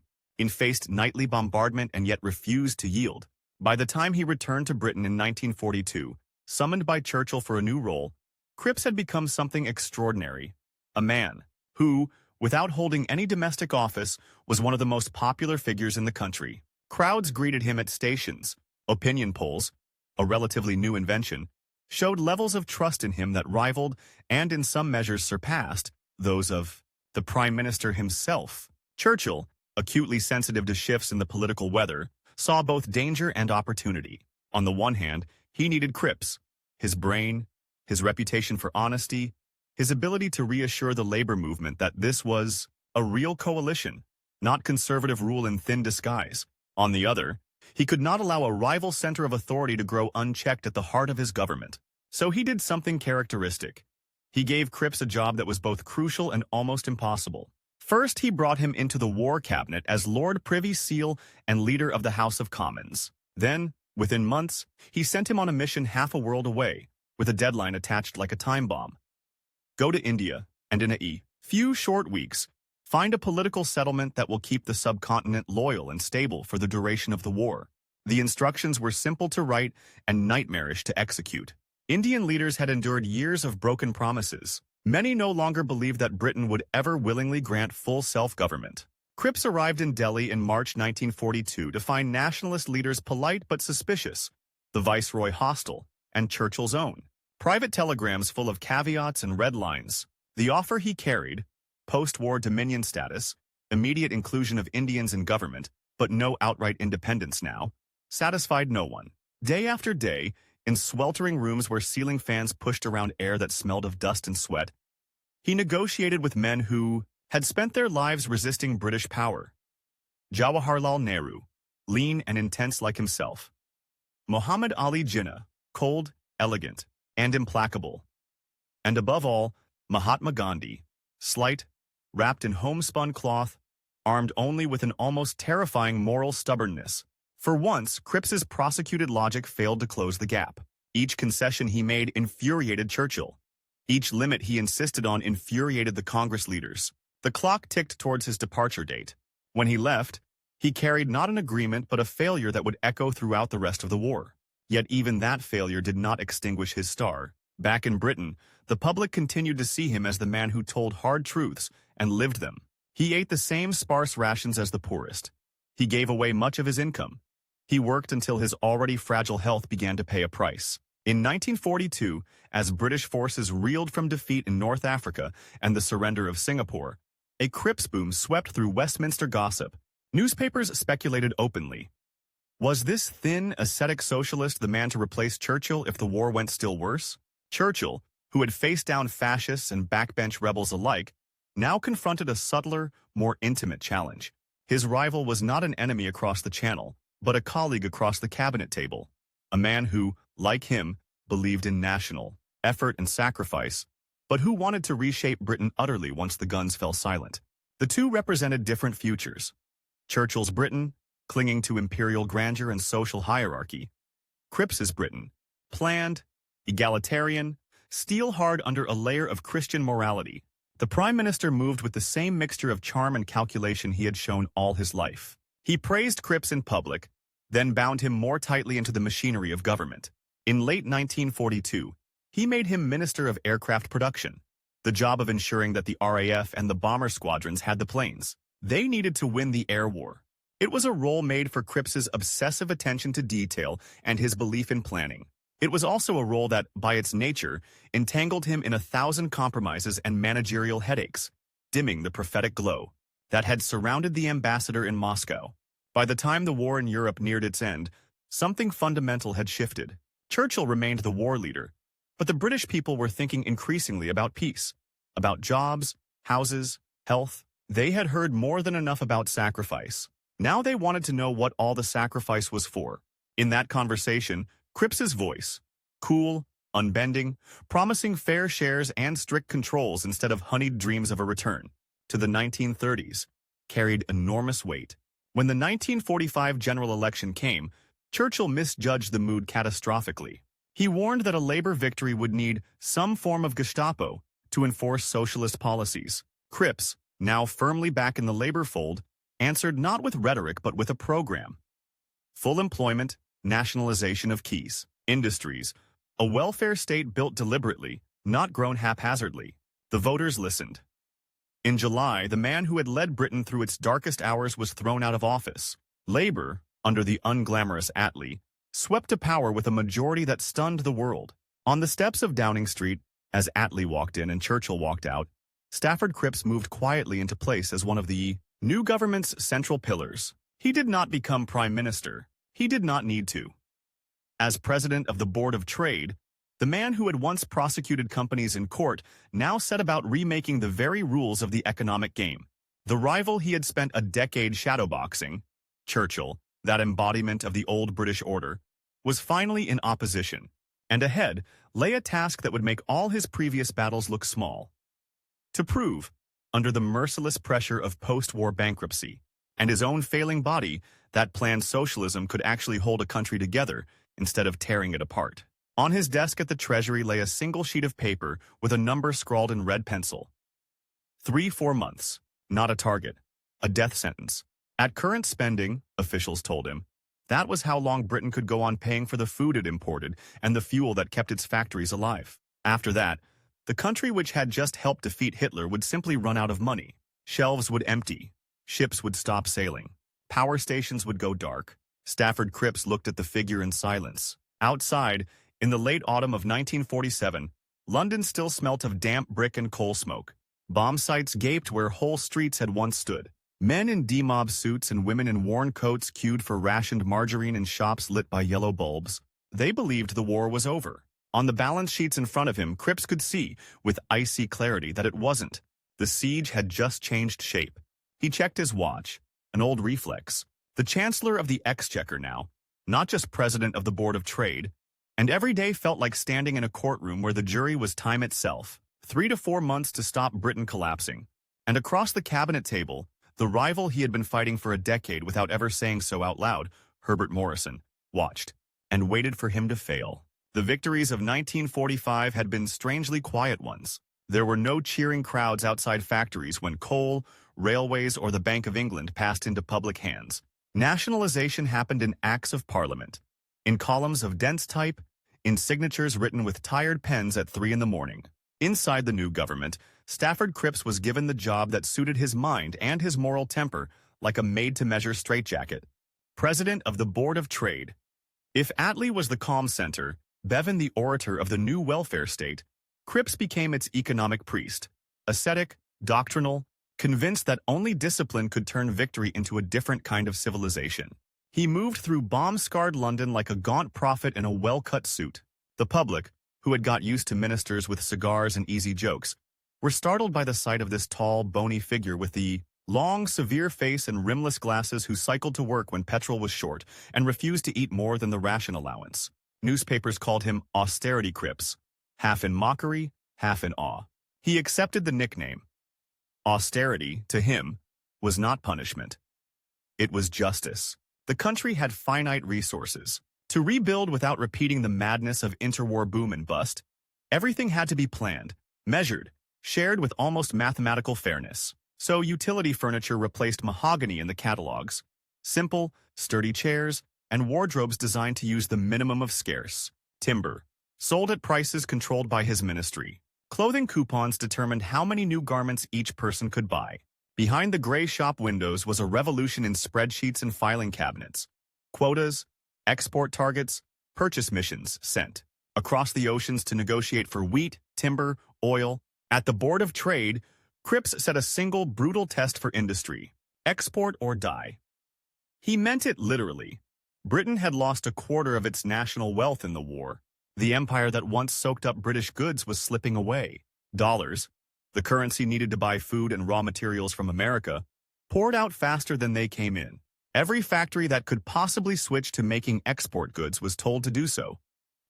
faced nightly bombardment and yet refused to yield. By the time he returned to Britain in 1942, summoned by Churchill for a new role, Cripps had become something extraordinary. A man who, without holding any domestic office, was one of the most popular figures in the country. Crowds greeted him at stations. Opinion polls, a relatively new invention, showed levels of trust in him that rivaled, and in some measures surpassed, those of the Prime Minister himself. Churchill, acutely sensitive to shifts in the political weather, saw both danger and opportunity. On the one hand, he needed Cripps, his brain, his reputation for honesty, his ability to reassure the labor movement that this was a real coalition, not conservative rule in thin disguise. On the other, he could not allow a rival center of authority to grow unchecked at the heart of his government. So he did something characteristic. He gave Cripps a job that was both crucial and almost impossible. First, he brought him into the War Cabinet as Lord Privy Seal and leader of the House of Commons. Then, within months, he sent him on a mission half a world away, with a deadline attached like a time bomb. Go to India, and in a few short weeks, find a political settlement that will keep the subcontinent loyal and stable for the duration of the war. The instructions were simple to write and nightmarish to execute. Indian leaders had endured years of broken promises. Many no longer believed that Britain would ever willingly grant full self-government. Cripps arrived in Delhi in March 1942 to find nationalist leaders polite but suspicious, the Viceroy hostile, and Churchill's own. Private telegrams full of caveats and red lines. The offer he carried, post-war dominion status, immediate inclusion of Indians in government, but no outright independence now, satisfied no one. Day after day, in sweltering rooms where ceiling fans pushed around air that smelled of dust and sweat, he negotiated with men who had spent their lives resisting British power. Jawaharlal Nehru, lean and intense like himself. Muhammad Ali Jinnah, cold, elegant, and implacable. And above all, Mahatma Gandhi, slight, wrapped in homespun cloth, armed only with an almost terrifying moral stubbornness. For once, Cripps's prosecuted logic failed to close the gap. Each concession he made infuriated Churchill. Each limit he insisted on infuriated the Congress leaders. The clock ticked towards his departure date. When he left, he carried not an agreement but a failure that would echo throughout the rest of the war. Yet even that failure did not extinguish his star. Back in Britain, the public continued to see him as the man who told hard truths and lived them. He ate the same sparse rations as the poorest. He gave away much of his income. He worked until his already fragile health began to pay a price. In 1942, as British forces reeled from defeat in North Africa and the surrender of Singapore, a Cripps boom swept through Westminster gossip. Newspapers speculated openly. Was this thin, ascetic socialist the man to replace Churchill if the war went still worse? Churchill, who had faced down fascists and backbench rebels alike, now confronted a subtler, more intimate challenge. His rival was not an enemy across the channel, but a colleague across the cabinet table. A man who, like him, believed in national effort and sacrifice, but who wanted to reshape Britain utterly once the guns fell silent. The two represented different futures. Churchill's Britain, clinging to imperial grandeur and social hierarchy. Cripps's Britain, planned, egalitarian, steel-hard under a layer of Christian morality. The Prime Minister moved with the same mixture of charm and calculation he had shown all his life. He praised Cripps in public, then bound him more tightly into the machinery of government. In late 1942, he made him Minister of Aircraft Production, the job of ensuring that the RAF and the bomber squadrons had the planes. They needed to win the air war. It was a role made for Cripps's obsessive attention to detail and his belief in planning. It was also a role that, by its nature, entangled him in 1,000 compromises and managerial headaches, dimming the prophetic glow that had surrounded the ambassador in Moscow. By the time the war in Europe neared its end, something fundamental had shifted. Churchill remained the war leader, but the British people were thinking increasingly about peace, about jobs, houses, health. They had heard more than enough about sacrifice. Now they wanted to know what all the sacrifice was for. In that conversation, Cripps's voice, cool, unbending, promising fair shares and strict controls instead of honeyed dreams of a return to the 1930s, carried enormous weight. When the 1945 general election came, Churchill misjudged the mood catastrophically. He warned that a Labour victory would need some form of Gestapo to enforce socialist policies. Cripps, now firmly back in the Labour fold, answered not with rhetoric but with a program. Full employment, nationalization of keys, industries, a welfare state built deliberately, not grown haphazardly. The voters listened. In July, the man who had led Britain through its darkest hours was thrown out of office. Labour, under the unglamorous Attlee, swept to power with a majority that stunned the world. On the steps of Downing Street, as Attlee walked in and Churchill walked out, Stafford Cripps moved quietly into place as one of the New government's central pillars. He did not become prime minister. He did not need to. As president of the Board of Trade, the man who had once prosecuted companies in court now set about remaking the very rules of the economic game. The rival he had spent a decade shadowboxing, Churchill, that embodiment of the old British order, was finally in opposition, and ahead lay a task that would make all his previous battles look small. To prove, under the merciless pressure of post-war bankruptcy and his own failing body, that planned socialism could actually hold a country together instead of tearing it apart. On his desk at the Treasury lay a single sheet of paper with a number scrawled in red pencil. 3-4 months, not a target, a death sentence. At current spending, officials told him, that was how long Britain could go on paying for the food it imported and the fuel that kept its factories alive. After that, the country which had just helped defeat Hitler would simply run out of money. Shelves would empty. Ships would stop sailing. Power stations would go dark. Stafford Cripps looked at the figure in silence. Outside, in the late autumn of 1947, London still smelt of damp brick and coal smoke. Bomb sites gaped where whole streets had once stood. Men in D-mob suits and women in worn coats queued for rationed margarine in shops lit by yellow bulbs. They believed the war was over. On the balance sheets in front of him, Cripps could see, with icy clarity, that it wasn't. The siege had just changed shape. He checked his watch, an old reflex. The Chancellor of the Exchequer now, not just President of the Board of Trade, and every day felt like standing in a courtroom where the jury was time itself. 3 to 4 months to stop Britain collapsing. And across the cabinet table, the rival he had been fighting for a decade without ever saying so out loud, Herbert Morrison, watched and waited for him to fail. The victories of 1945 had been strangely quiet ones. There were no cheering crowds outside factories when coal, railways, or the Bank of England passed into public hands. Nationalization happened in Acts of Parliament, in columns of dense type, in signatures written with tired pens at 3 in the morning. Inside the new government, Stafford Cripps was given the job that suited his mind and his moral temper like a made-to-measure straitjacket. President of the Board of Trade. If Attlee was the calm center, Bevan the orator of the new welfare state, Cripps became its economic priest, ascetic, doctrinal, convinced that only discipline could turn victory into a different kind of civilization. He moved through bomb-scarred London like a gaunt prophet in a well-cut suit. The public, who had got used to ministers with cigars and easy jokes, were startled by the sight of this tall, bony figure with the long, severe face and rimless glasses who cycled to work when petrol was short and refused to eat more than the ration allowance. Newspapers called him Austerity Cripps, half in mockery, half in awe. He accepted the nickname. Austerity, to him, was not punishment. It was justice. The country had finite resources. To rebuild without repeating the madness of interwar boom and bust, everything had to be planned, measured, shared with almost mathematical fairness. So utility furniture replaced mahogany in the catalogs. Simple, sturdy chairs, and wardrobes designed to use the minimum of scarce timber, sold at prices controlled by his ministry. Clothing coupons determined how many new garments each person could buy. Behind the gray shop windows was a revolution in spreadsheets and filing cabinets. Quotas, export targets, purchase missions sent across the oceans to negotiate for wheat, timber, oil. At the Board of Trade, Cripps set a single brutal test for industry: export or die. He meant it literally. Britain had lost a quarter of its national wealth in the war. The empire that once soaked up British goods was slipping away. Dollars, the currency needed to buy food and raw materials from America, poured out faster than they came in. Every factory that could possibly switch to making export goods was told to do so,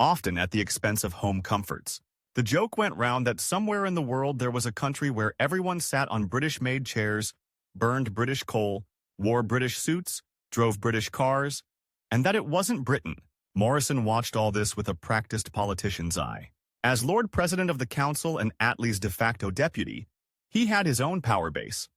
often at the expense of home comforts. The joke went round that somewhere in the world there was a country where everyone sat on British-made chairs, burned British coal, wore British suits, drove British cars, and that it wasn't Britain. Morrison watched all this with a practiced politician's eye. As Lord President of the Council and Attlee's de facto deputy, he had his own power base.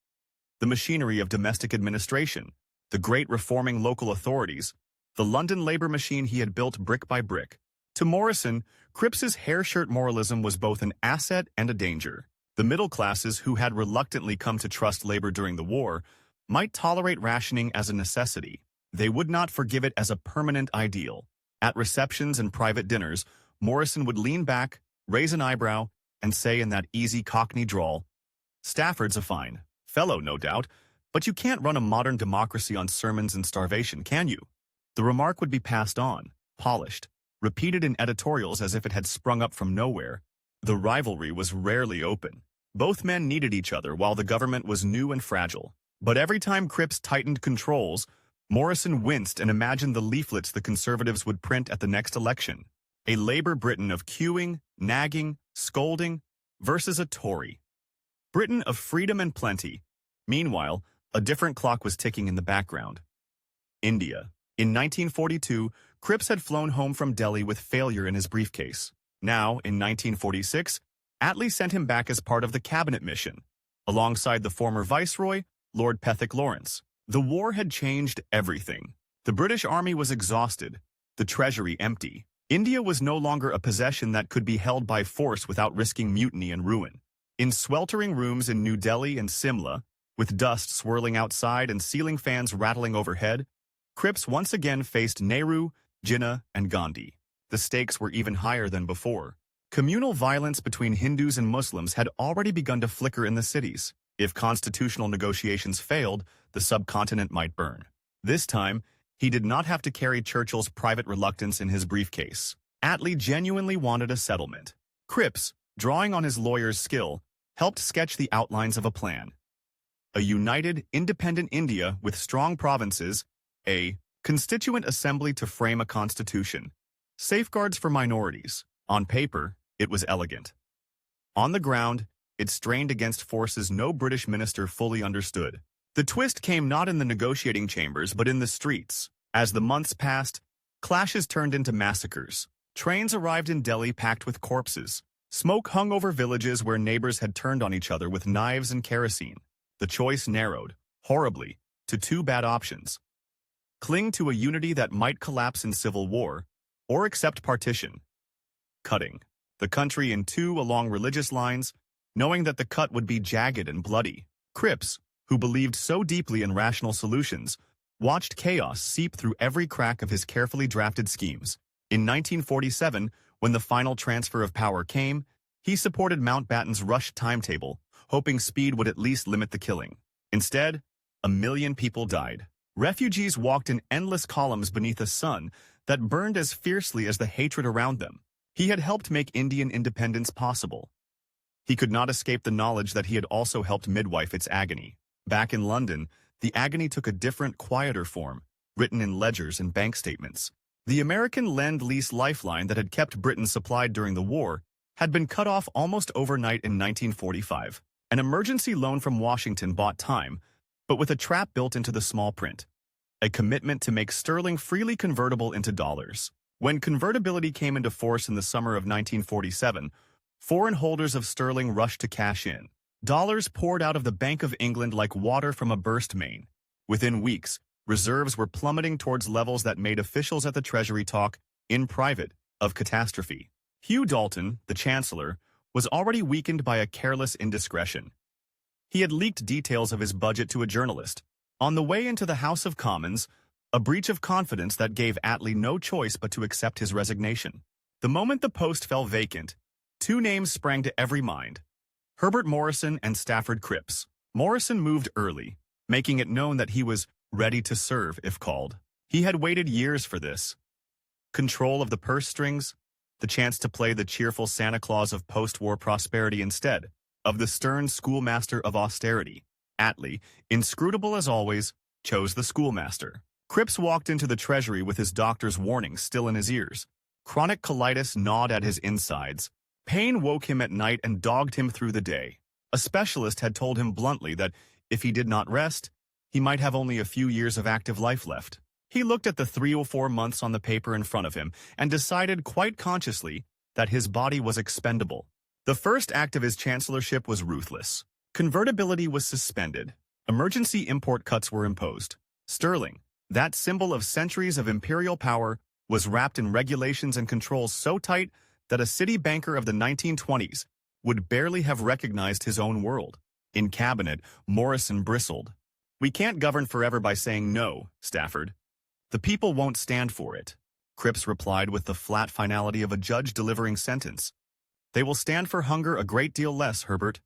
The machinery of domestic administration, the great reforming local authorities, the London labor machine he had built brick by brick. To Morrison, Cripps's hair-shirt moralism was both an asset and a danger. The middle classes, who had reluctantly come to trust labor during the war, might tolerate rationing as a necessity. They would not forgive it as a permanent ideal. At receptions and private dinners, Morrison would lean back, raise an eyebrow, and say in that easy Cockney drawl, "Stafford's a fine fellow, no doubt, But you can't run a modern democracy on sermons and starvation, can you? The remark would be passed on, polished, repeated in editorials as if it had sprung up from nowhere. The rivalry was rarely open. Both men needed each other while the government was new and fragile. But every time Cripps tightened controls, Morrison winced and imagined the leaflets the Conservatives would print at the next election. A Labour Britain of queuing, nagging, scolding, versus a Tory Britain of freedom and plenty. Meanwhile, a different clock was ticking in the background. India. In 1942, Cripps had flown home from Delhi with failure in his briefcase. Now, in 1946, Attlee sent him back as part of the cabinet mission, alongside the former viceroy, Lord Pethick Lawrence. The war had changed everything. The British army was exhausted, the treasury empty. India was no longer a possession that could be held by force without risking mutiny and ruin. In sweltering rooms in New Delhi and Simla, with dust swirling outside and ceiling fans rattling overhead, Cripps once again faced Nehru, Jinnah, and Gandhi. The stakes were even higher than before. Communal violence between Hindus and Muslims had already begun to flicker in the cities. If constitutional negotiations failed, the subcontinent might burn. This time, he did not have to carry Churchill's private reluctance in his briefcase. Attlee genuinely wanted a settlement. Cripps, drawing on his lawyer's skill, helped sketch the outlines of a plan. A united, independent India with strong provinces, a constituent assembly to frame a constitution, safeguards for minorities. On paper, it was elegant. On the ground, it strained against forces no British minister fully understood. The twist came not in the negotiating chambers but in the streets. As the months passed, clashes turned into massacres. Trains arrived in Delhi packed with corpses. Smoke hung over villages where neighbors had turned on each other with knives and kerosene. The choice narrowed, horribly, to two bad options. Cling to a unity that might collapse in civil war, or accept partition. Cutting the country in two along religious lines, knowing that the cut would be jagged and bloody. Cripps, who believed so deeply in rational solutions, watched chaos seep through every crack of his carefully drafted schemes. In 1947, when the final transfer of power came, he supported Mountbatten's rushed timetable, hoping speed would at least limit the killing. Instead, 1 million people died. Refugees walked in endless columns beneath a sun that burned as fiercely as the hatred around them. He had helped make Indian independence possible. He could not escape the knowledge that he had also helped midwife its agony. Back in London, the agony took a different, quieter form, written in ledgers and bank statements. The American Lend-Lease lifeline that had kept Britain supplied during the war had been cut off almost overnight in 1945. An emergency loan from Washington bought time, but with a trap built into the small print. A commitment to make sterling freely convertible into dollars. When convertibility came into force in the summer of 1947, foreign holders of sterling rushed to cash in. Dollars poured out of the Bank of England like water from a burst main. Within weeks, reserves were plummeting towards levels that made officials at the Treasury talk, in private, of catastrophe. Hugh Dalton, the Chancellor, was already weakened by a careless indiscretion. He had leaked details of his budget to a journalist. On the way into the House of Commons, a breach of confidence that gave Attlee no choice but to accept his resignation. The moment the post fell vacant, two names sprang to every mind: Herbert Morrison and Stafford Cripps. Morrison moved early, making it known that he was ready to serve if called. He had waited years for this. Control of the purse strings, the chance to play the cheerful Santa Claus of post-war prosperity instead of the stern schoolmaster of austerity. Attlee, inscrutable as always, chose the schoolmaster. Cripps walked into the Treasury with his doctor's warnings still in his ears. Chronic colitis gnawed at his insides. Pain woke him at night and dogged him through the day. A specialist had told him bluntly that if he did not rest, he might have only a few years of active life left. He looked at the 3 or 4 months on the paper in front of him and decided quite consciously that his body was expendable. The first act of his chancellorship was ruthless. Convertibility was suspended. Emergency import cuts were imposed. Sterling, that symbol of centuries of imperial power, was wrapped in regulations and controls so tight that a city banker of the 1920s would barely have recognized his own world. In cabinet, Morrison bristled. "We can't govern forever by saying no, Stafford. The people won't stand for it," Cripps replied with the flat finality of a judge delivering sentence. "They will stand for hunger a great deal less, Herbert."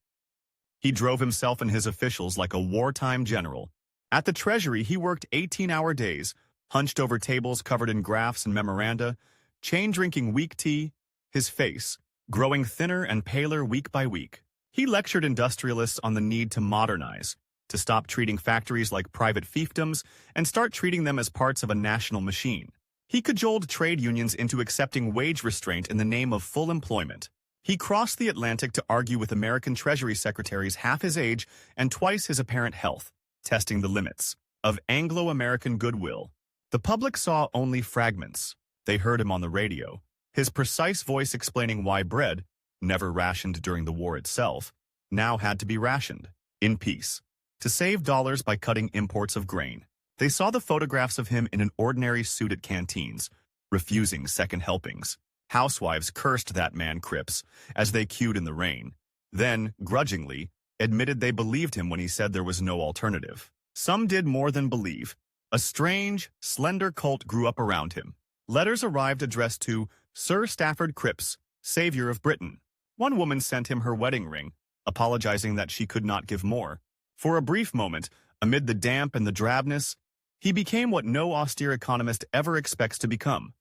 He drove himself and his officials like a wartime general. At the Treasury, he worked 18-hour days, hunched over tables covered in graphs and memoranda, chain-drinking weak tea, his face growing thinner and paler week by week. He lectured industrialists on the need to modernize, to stop treating factories like private fiefdoms and start treating them as parts of a national machine. He cajoled trade unions into accepting wage restraint in the name of full employment. He crossed the Atlantic to argue with American Treasury secretaries half his age and twice his apparent health, testing the limits of Anglo-American goodwill. The public saw only fragments. They heard him on the radio, his precise voice explaining why bread, never rationed during the war itself, now had to be rationed, in peace, to save dollars by cutting imports of grain. They saw the photographs of him in an ordinary suit at canteens, refusing second helpings. Housewives cursed that man Cripps as they queued in the rain, then, grudgingly, admitted they believed him when he said there was no alternative. Some did more than believe. A strange, slender cult grew up around him. Letters arrived addressed to Sir Stafford Cripps, Savior of Britain. One woman sent him her wedding ring, apologizing that she could not give more. For a brief moment, amid the damp and the drabness, he became what no austere economist ever expects to become: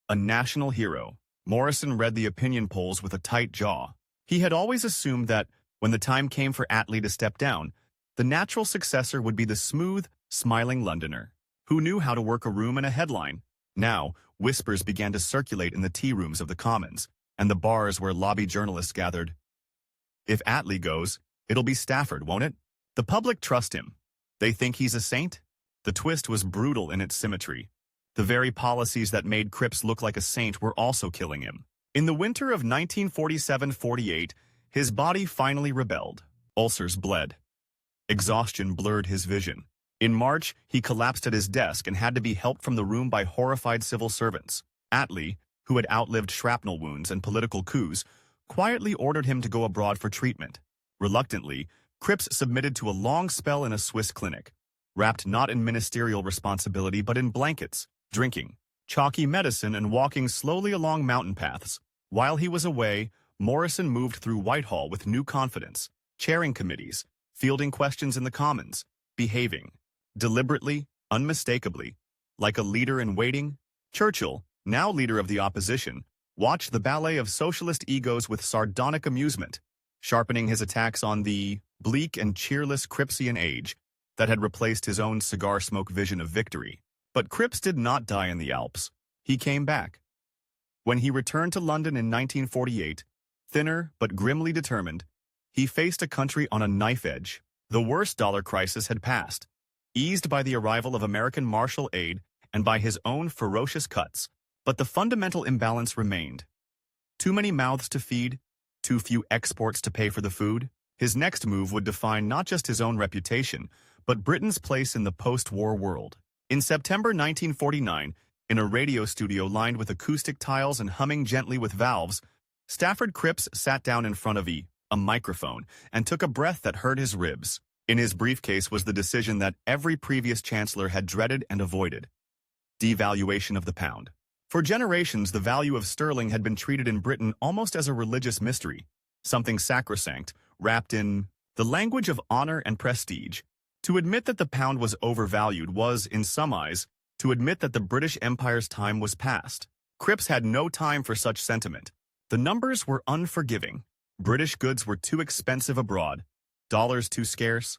a national hero. Morrison read the opinion polls with a tight jaw. He had always assumed that, when the time came for Attlee to step down, the natural successor would be the smooth, smiling Londoner, who knew how to work a room and a headline. Now, whispers began to circulate in the tea rooms of the Commons, and the bars where lobby journalists gathered. If Attlee goes, it'll be Stafford, won't it? The public trust him. They think he's a saint? The twist was brutal in its symmetry. The very policies that made Cripps look like a saint were also killing him. In the winter of 1947-48, his body finally rebelled. Ulcers bled. Exhaustion blurred his vision. In March, he collapsed at his desk and had to be helped from the room by horrified civil servants. Attlee, who had outlived shrapnel wounds and political coups, quietly ordered him to go abroad for treatment. Reluctantly, Cripps submitted to a long spell in a Swiss clinic, wrapped not in ministerial responsibility but in blankets, drinking chalky medicine and walking slowly along mountain paths. While he was away, Morrison moved through Whitehall with new confidence, chairing committees, fielding questions in the Commons, behaving deliberately, unmistakably, like a leader in waiting. Churchill, now leader of the opposition, watched the ballet of socialist egos with sardonic amusement, sharpening his attacks on the bleak and cheerless Crippsian age that had replaced his own cigar smoke vision of victory. But Cripps did not die in the Alps. He came back. When he returned to London in 1948, thinner but grimly determined, he faced a country on a knife edge. The worst dollar crisis had passed, eased by the arrival of American martial aid and by his own ferocious cuts. But the fundamental imbalance remained. Too many mouths to feed, too few exports to pay for the food. His next move would define not just his own reputation, but Britain's place in the post-war world. In September 1949, in a radio studio lined with acoustic tiles and humming gently with valves, Stafford Cripps sat down in front of a microphone and took a breath that hurt his ribs. In his briefcase was the decision that every previous chancellor had dreaded and avoided: devaluation of the pound. For generations, the value of sterling had been treated in Britain almost as a religious mystery, something sacrosanct, wrapped in the language of honor and prestige. To admit that the pound was overvalued was, in some eyes, to admit that the British Empire's time was past. Cripps had no time for such sentiment. The numbers were unforgiving. British goods were too expensive abroad, dollars too scarce,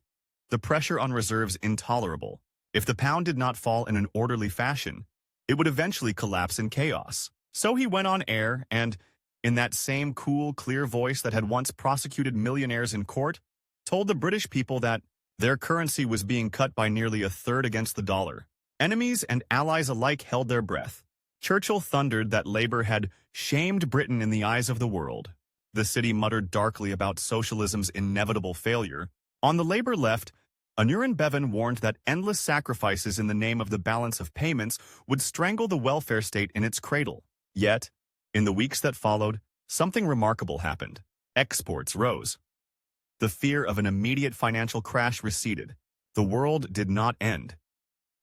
the pressure on reserves intolerable. If the pound did not fall in an orderly fashion, it would eventually collapse in chaos. So he went on air and, in that same cool, clear voice that had once prosecuted millionaires in court, told the British people that their currency was being cut by nearly a third against the dollar. Enemies and allies alike held their breath. Churchill thundered that Labour had shamed Britain in the eyes of the world. The city muttered darkly about socialism's inevitable failure. On the Labour left, Aneurin Bevan warned that endless sacrifices in the name of the balance of payments would strangle the welfare state in its cradle. Yet, in the weeks that followed, something remarkable happened. Exports rose. The fear of an immediate financial crash receded. The world did not end.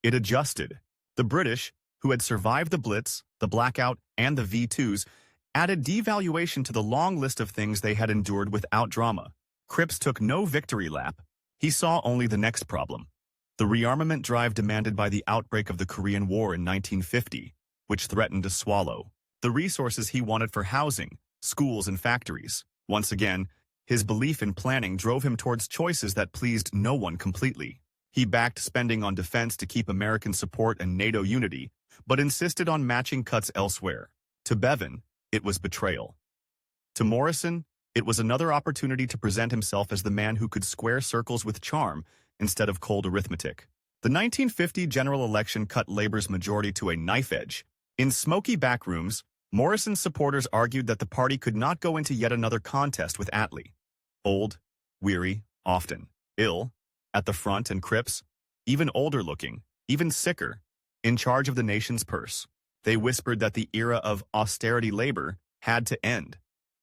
It adjusted. The British, who had survived the Blitz, the blackout, and the V2s, added devaluation to the long list of things they had endured without drama. Cripps took no victory lap. He saw only the next problem. The rearmament drive demanded by the outbreak of the Korean War in 1950, which threatened to swallow the resources he wanted for housing, schools, and factories. Once again, his belief in planning drove him towards choices that pleased no one completely. He backed spending on defense to keep American support and NATO unity, but insisted on matching cuts elsewhere. To Bevan, it was betrayal. To Morrison, it was another opportunity to present himself as the man who could square circles with charm instead of cold arithmetic. The 1950 general election cut Labor's majority to a knife edge. In smoky backrooms, Morrison's supporters argued that the party could not go into yet another contest with Attlee. Old, weary, often ill, at the front, and Cripps, even older looking, even sicker, in charge of the nation's purse. They whispered that the era of austerity labor had to end,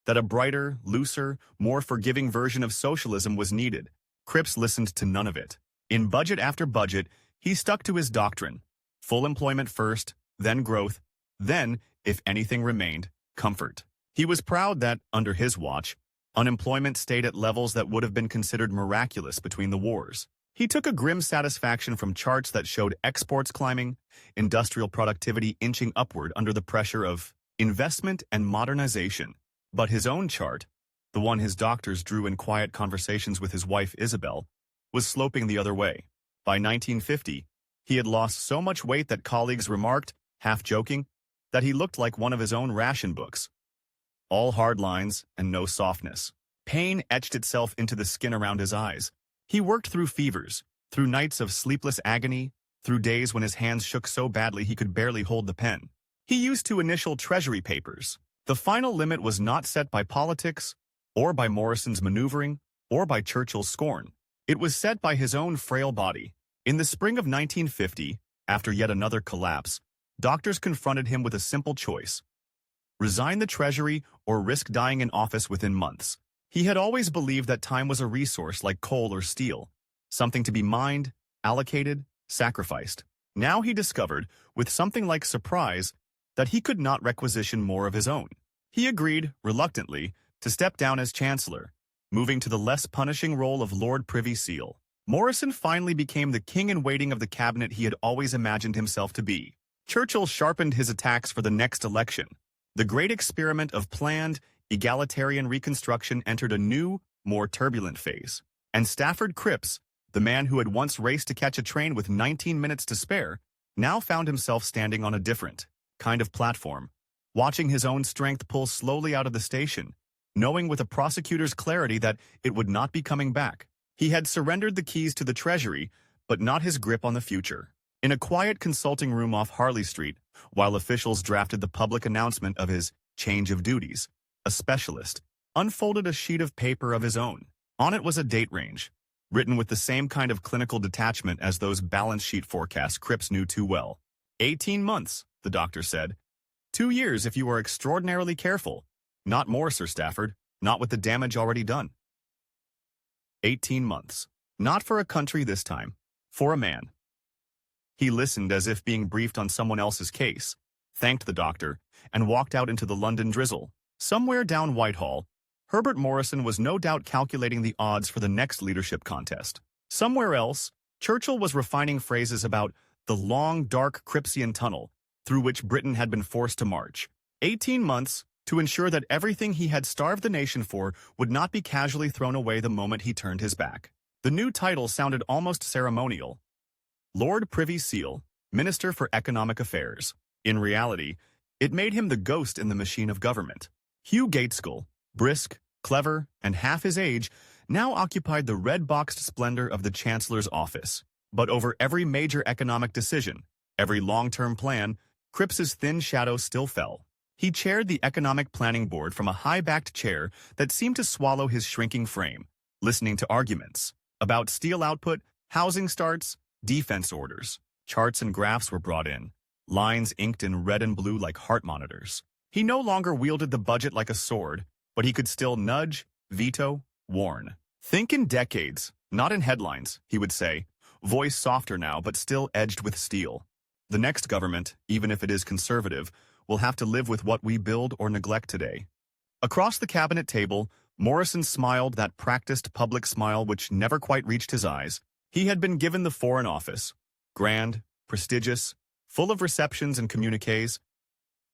that a brighter, looser, more forgiving version of socialism was needed. Cripps listened to none of it. In budget after budget, he stuck to his doctrine: full employment first, then growth, then, if anything remained, comfort. He was proud that, under his watch, unemployment stayed at levels that would have been considered miraculous between the wars. He took a grim satisfaction from charts that showed exports climbing, industrial productivity inching upward under the pressure of investment and modernization. But his own chart, the one his doctors drew in quiet conversations with his wife Isabel, was sloping the other way. By 1950, he had lost so much weight that colleagues remarked, half joking, that he looked like one of his own ration books. All hard lines and no softness. Pain etched itself into the skin around his eyes. He worked through fevers, through nights of sleepless agony, through days when his hands shook so badly he could barely hold the pen. He used to initial Treasury papers. The final limit was not set by politics, or by Morrison's maneuvering, or by Churchill's scorn. It was set by his own frail body. In the spring of 1950, after yet another collapse, doctors confronted him with a simple choice: resign the Treasury or risk dying in office within months. He had always believed that time was a resource like coal or steel, something to be mined, allocated, sacrificed. Now he discovered, with something like surprise, that he could not requisition more of his own. He agreed, reluctantly, to step down as Chancellor, moving to the less punishing role of Lord Privy Seal. Morrison finally became the king-in-waiting of the cabinet he had always imagined himself to be. Churchill sharpened his attacks for the next election. The great experiment of planned, egalitarian reconstruction entered a new, more turbulent phase. And Stafford Cripps, the man who had once raced to catch a train with 19 minutes to spare, now found himself standing on a different kind of platform, watching his own strength pull slowly out of the station, knowing with a prosecutor's clarity that it would not be coming back. He had surrendered the keys to the Treasury, but not his grip on the future. In a quiet consulting room off Harley Street, while officials drafted the public announcement of his change of duties, a specialist unfolded a sheet of paper of his own. On it was a date range, written with the same kind of clinical detachment as those balance sheet forecasts Cripps knew too well. 18 months, the doctor said. 2 years if you are extraordinarily careful. Not more, Sir Stafford, not with the damage already done. 18 months. Not for a country this time, for a man. He listened as if being briefed on someone else's case, thanked the doctor, and walked out into the London drizzle. Somewhere down Whitehall, Herbert Morrison was no doubt calculating the odds for the next leadership contest. Somewhere else, Churchill was refining phrases about the long, dark Crippsian tunnel through which Britain had been forced to march. 18 months to ensure that everything he had starved the nation for would not be casually thrown away the moment he turned his back. The new title sounded almost ceremonial: Lord Privy Seal, Minister for Economic Affairs. In reality, it made him the ghost in the machine of government. Hugh Gaitskell, brisk, clever, and half his age, now occupied the red-boxed splendor of the Chancellor's office. But over every major economic decision, every long-term plan, Cripps's thin shadow still fell. He chaired the Economic Planning Board from a high-backed chair that seemed to swallow his shrinking frame, listening to arguments about steel output, housing starts, defense orders. Charts and graphs were brought in, lines inked in red and blue like heart monitors. He no longer wielded the budget like a sword, but he could still nudge, veto, warn. Think in decades, not in headlines, he would say, voice softer now but still edged with steel. The next government, even if it is conservative, will have to live with what we build or neglect today. Across the cabinet table, Morrison smiled, that practiced public smile which never quite reached his eyes. He had been given the Foreign Office, grand, prestigious, full of receptions and communiques,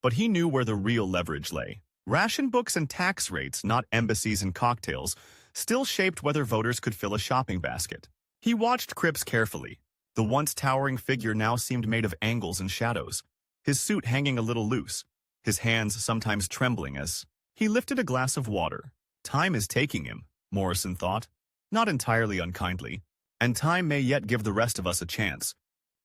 but he knew where the real leverage lay. Ration books and tax rates, not embassies and cocktails, still shaped whether voters could fill a shopping basket. He watched Cripps carefully. The once towering figure now seemed made of angles and shadows, his suit hanging a little loose, his hands sometimes trembling as he lifted a glass of water. Time is taking him, Morrison thought, not entirely unkindly, and time may yet give the rest of us a chance.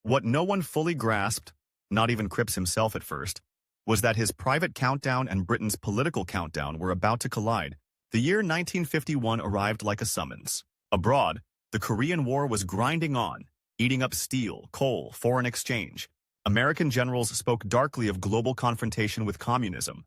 What no one fully grasped, not even Cripps himself at first, was that his private countdown and Britain's political countdown were about to collide. The year 1951 arrived like a summons. Abroad, the Korean War was grinding on, eating up steel, coal, foreign exchange. American generals spoke darkly of global confrontation with communism.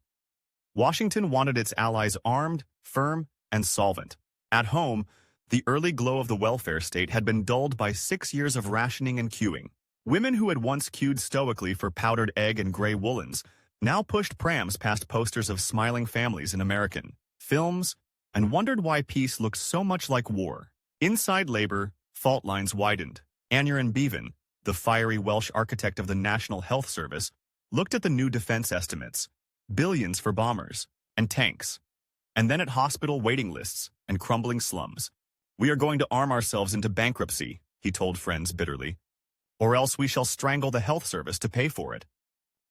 Washington wanted its allies armed, firm, and solvent. At home, the early glow of the welfare state had been dulled by 6 years of rationing and queuing. Women who had once queued stoically for powdered egg and gray woolens now pushed prams past posters of smiling families in American films and wondered why peace looked so much like war. Inside labor, fault lines widened. Aneurin Bevan, the fiery Welsh architect of the National Health Service, looked at the new defense estimates, billions for bombers and tanks, and then at hospital waiting lists and crumbling slums. "We are going to arm ourselves into bankruptcy," he told friends bitterly, "or else we shall strangle the health service to pay for it."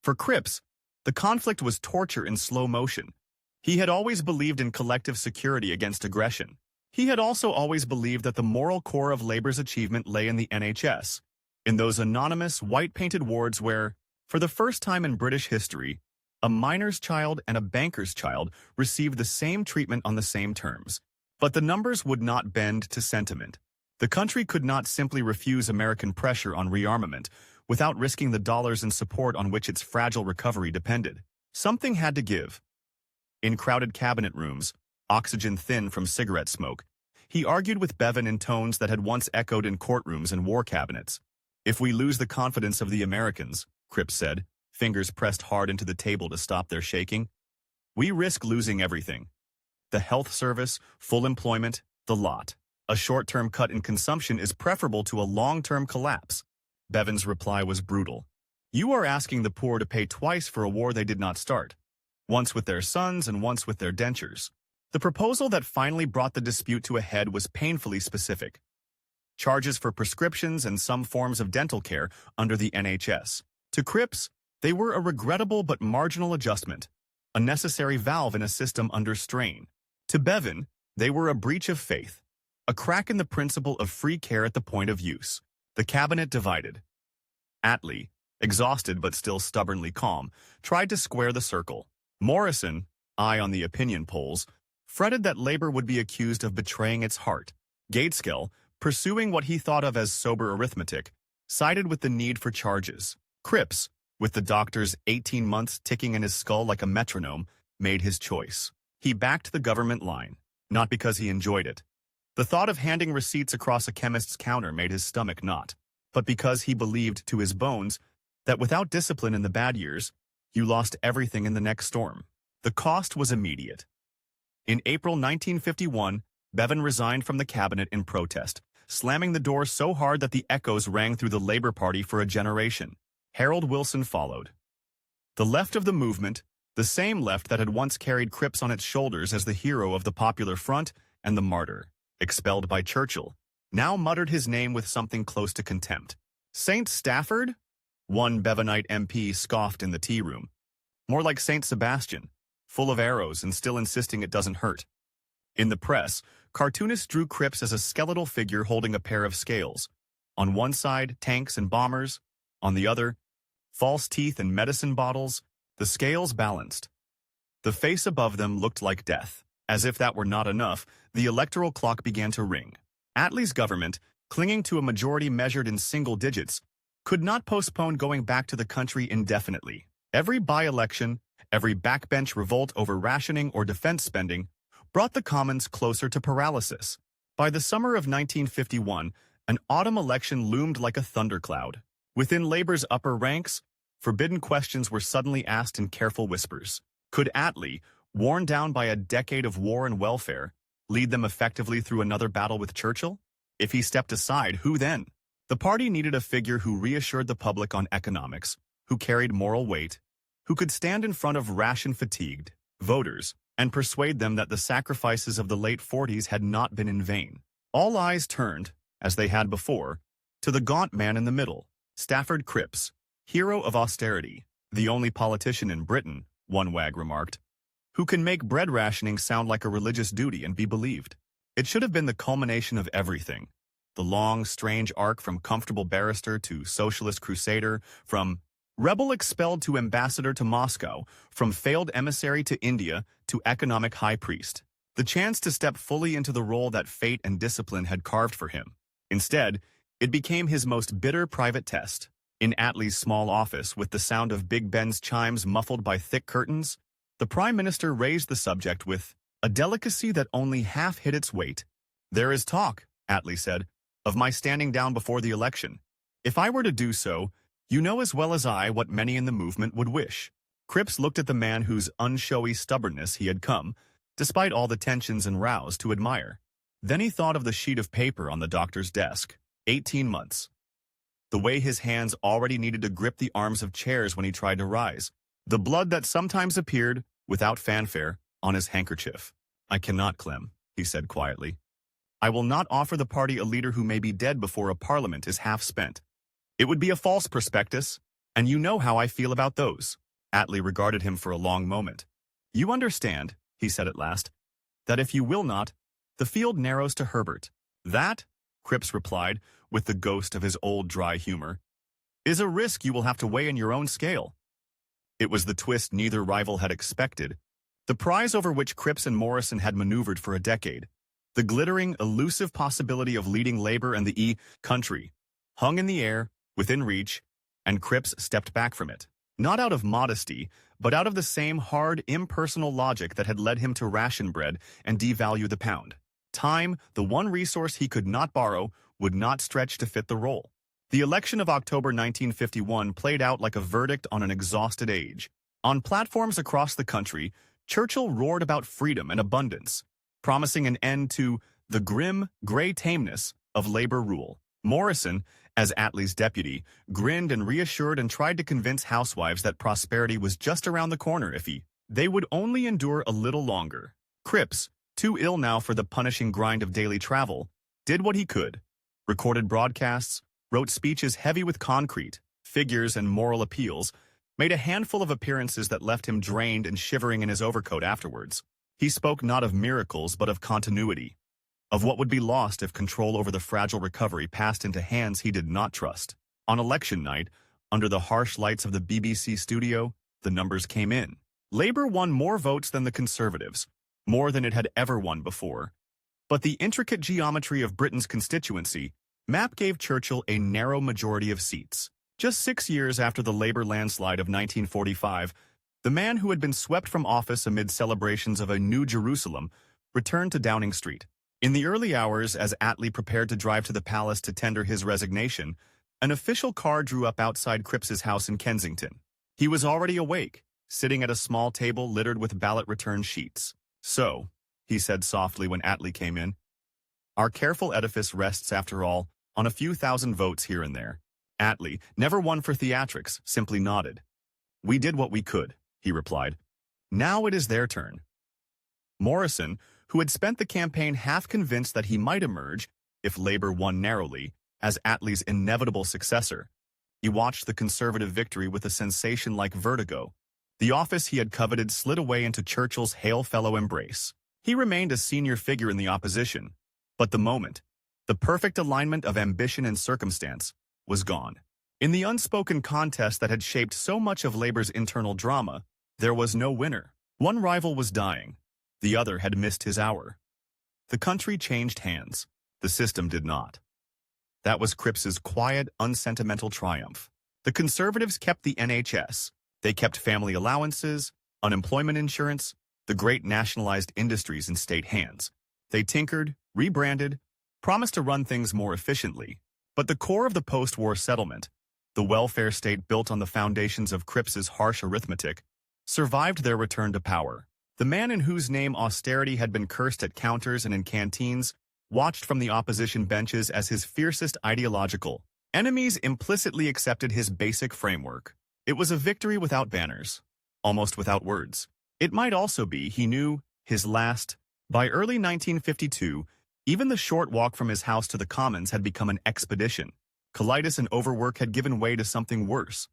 For Cripps, the conflict was torture in slow motion. He had always believed in collective security against aggression. He had also always believed that the moral core of labor's achievement lay in the NHS, in those anonymous, white-painted wards where, for the first time in British history, a miner's child and a banker's child received the same treatment on the same terms. But the numbers would not bend to sentiment. The country could not simply refuse American pressure on rearmament without risking the dollars and support on which its fragile recovery depended. Something had to give. In crowded cabinet rooms, oxygen thin from cigarette smoke, he argued with Bevan in tones that had once echoed in courtrooms and war cabinets. "If we lose the confidence of the Americans," Cripps said, fingers pressed hard into the table to stop their shaking, "we risk losing everything. The health service, full employment, the lot. A short-term cut in consumption is preferable to a long-term collapse." Bevan's reply was brutal. "You are asking the poor to pay twice for a war they did not start, once with their sons and once with their dentures." The proposal that finally brought the dispute to a head was painfully specific. Charges for prescriptions and some forms of dental care under the NHS. To Cripps, they were a regrettable but marginal adjustment, a necessary valve in a system under strain. To Bevan, they were a breach of faith, a crack in the principle of free care at the point of use. The cabinet divided. Attlee, exhausted but still stubbornly calm, tried to square the circle. Morrison, eye on the opinion polls, fretted that Labour would be accused of betraying its heart. Gaitskell, pursuing what he thought of as sober arithmetic, sided with the need for charges. Cripps, with the doctor's 18 months ticking in his skull like a metronome, made his choice. He backed the government line, not because he enjoyed it. The thought of handing receipts across a chemist's counter made his stomach knot, but because he believed to his bones that without discipline in the bad years, you lost everything in the next storm. The cost was immediate. In April 1951, Bevan resigned from the cabinet in protest, slamming the door so hard that the echoes rang through the Labour Party for a generation. Harold Wilson followed. The left of the movement, the same left that had once carried Cripps on its shoulders as the hero of the Popular Front and the martyr, expelled by Churchill, now muttered his name with something close to contempt. "Saint Stafford?" One Bevanite MP scoffed in the tea room. "More like Saint Sebastian, full of arrows and still insisting it doesn't hurt." In the press, cartoonists drew Cripps as a skeletal figure holding a pair of scales. On one side, tanks and bombers. On the other, false teeth and medicine bottles. The scales balanced. The face above them looked like death. As if that were not enough, the electoral clock began to ring. Attlee's government, clinging to a majority measured in single digits, could not postpone going back to the country indefinitely. Every by-election, every backbench revolt over rationing or defense spending brought the Commons closer to paralysis. By the summer of 1951, an autumn election loomed like a thundercloud. Within Labour's upper ranks, forbidden questions were suddenly asked in careful whispers. Could Attlee, Worn down by a decade of war and welfare, lead them effectively through another battle with Churchill? If he stepped aside, who then? The party needed a figure who reassured the public on economics, who carried moral weight, who could stand in front of ration-fatigued voters and persuade them that the sacrifices of the late 40s had not been in vain. All eyes turned, as they had before, to the gaunt man in the middle, Stafford Cripps, hero of austerity, the only politician in Britain, one wag remarked, who can make bread rationing sound like a religious duty and be believed. It should have been the culmination of everything. The long, strange arc from comfortable barrister to socialist crusader, from rebel expelled to ambassador to Moscow, from failed emissary to India to economic high priest. The chance to step fully into the role that fate and discipline had carved for him. Instead, it became his most bitter private test. In Attlee's small office, with the sound of Big Ben's chimes muffled by thick curtains, the Prime Minister raised the subject with a delicacy that only half hit its weight. "There is talk," Attlee said, "of my standing down before the election. If I were to do so, you know as well as I what many in the movement would wish." Cripps looked at the man whose unshowy stubbornness he had come, despite all the tensions and rows, to admire. Then he thought of the sheet of paper on the doctor's desk. 18 months. The way his hands already needed to grip the arms of chairs when he tried to rise. The blood that sometimes appeared, without fanfare, on his handkerchief. "I cannot, Clem," he said quietly. "I will not offer the party a leader who may be dead before a parliament is half spent. It would be a false prospectus, and you know how I feel about those." Attlee regarded him for a long moment. "You understand," he said at last, "that if you will not, the field narrows to Herbert." "That," Cripps replied, with the ghost of his old dry humor, "is a risk you will have to weigh in your own scale." It was the twist neither rival had expected, the prize over which Cripps and Morrison had maneuvered for a decade. The glittering, elusive possibility of leading Labour and the country hung in the air, within reach, and Cripps stepped back from it. Not out of modesty, but out of the same hard, impersonal logic that had led him to ration bread and devalue the pound. Time, the one resource he could not borrow, would not stretch to fit the role. The election of October 1951 played out like a verdict on an exhausted age. On platforms across the country, Churchill roared about freedom and abundance, promising an end to the grim, grey tameness of Labour rule. Morrison, as Attlee's deputy, grinned and reassured and tried to convince housewives that prosperity was just around the corner if they would only endure a little longer. Cripps, too ill now for the punishing grind of daily travel, did what he could, recorded broadcasts, wrote speeches heavy with concrete, figures, and moral appeals, made a handful of appearances that left him drained and shivering in his overcoat afterwards. He spoke not of miracles but of continuity, of what would be lost if control over the fragile recovery passed into hands he did not trust. On election night, under the harsh lights of the BBC studio, the numbers came in. Labour won more votes than the Conservatives, more than it had ever won before. But the intricate geometry of Britain's constituency map gave Churchill a narrow majority of seats. Just 6 years after the Labour landslide of 1945, the man who had been swept from office amid celebrations of a new Jerusalem returned to Downing Street. In the early hours, as Attlee prepared to drive to the palace to tender his resignation, an official car drew up outside Cripps's house in Kensington. He was already awake, sitting at a small table littered with ballot return sheets. "So," he said softly when Attlee came in, "our careful edifice rests, after all, on a few thousand votes here and there." Attlee, never one for theatrics, simply nodded. "We did what we could," he replied. "Now it is their turn." Morrison, who had spent the campaign half convinced that he might emerge, if Labour won narrowly, as Attlee's inevitable successor, he watched the Conservative victory with a sensation like vertigo. The office he had coveted slid away into Churchill's hail-fellow embrace. He remained a senior figure in the opposition, but the moment, the perfect alignment of ambition and circumstance, was gone. In the unspoken contest that had shaped so much of Labour's internal drama, there was no winner. One rival was dying. The other had missed his hour. The country changed hands. The system did not. That was Cripps's quiet, unsentimental triumph. The Conservatives kept the NHS. They kept family allowances, unemployment insurance, the great nationalized industries in state hands. They tinkered, rebranded, promised to run things more efficiently. But the core of the post-war settlement, the welfare state built on the foundations of Cripps's harsh arithmetic, survived their return to power. The man in whose name austerity had been cursed at counters and in canteens watched from the opposition benches as his fiercest ideological enemies implicitly accepted his basic framework. It was a victory without banners, almost without words. It might also be, he knew, his last. By early 1952, even the short walk from his house to the Commons had become an expedition. Colitis and overwork had given way to something worse.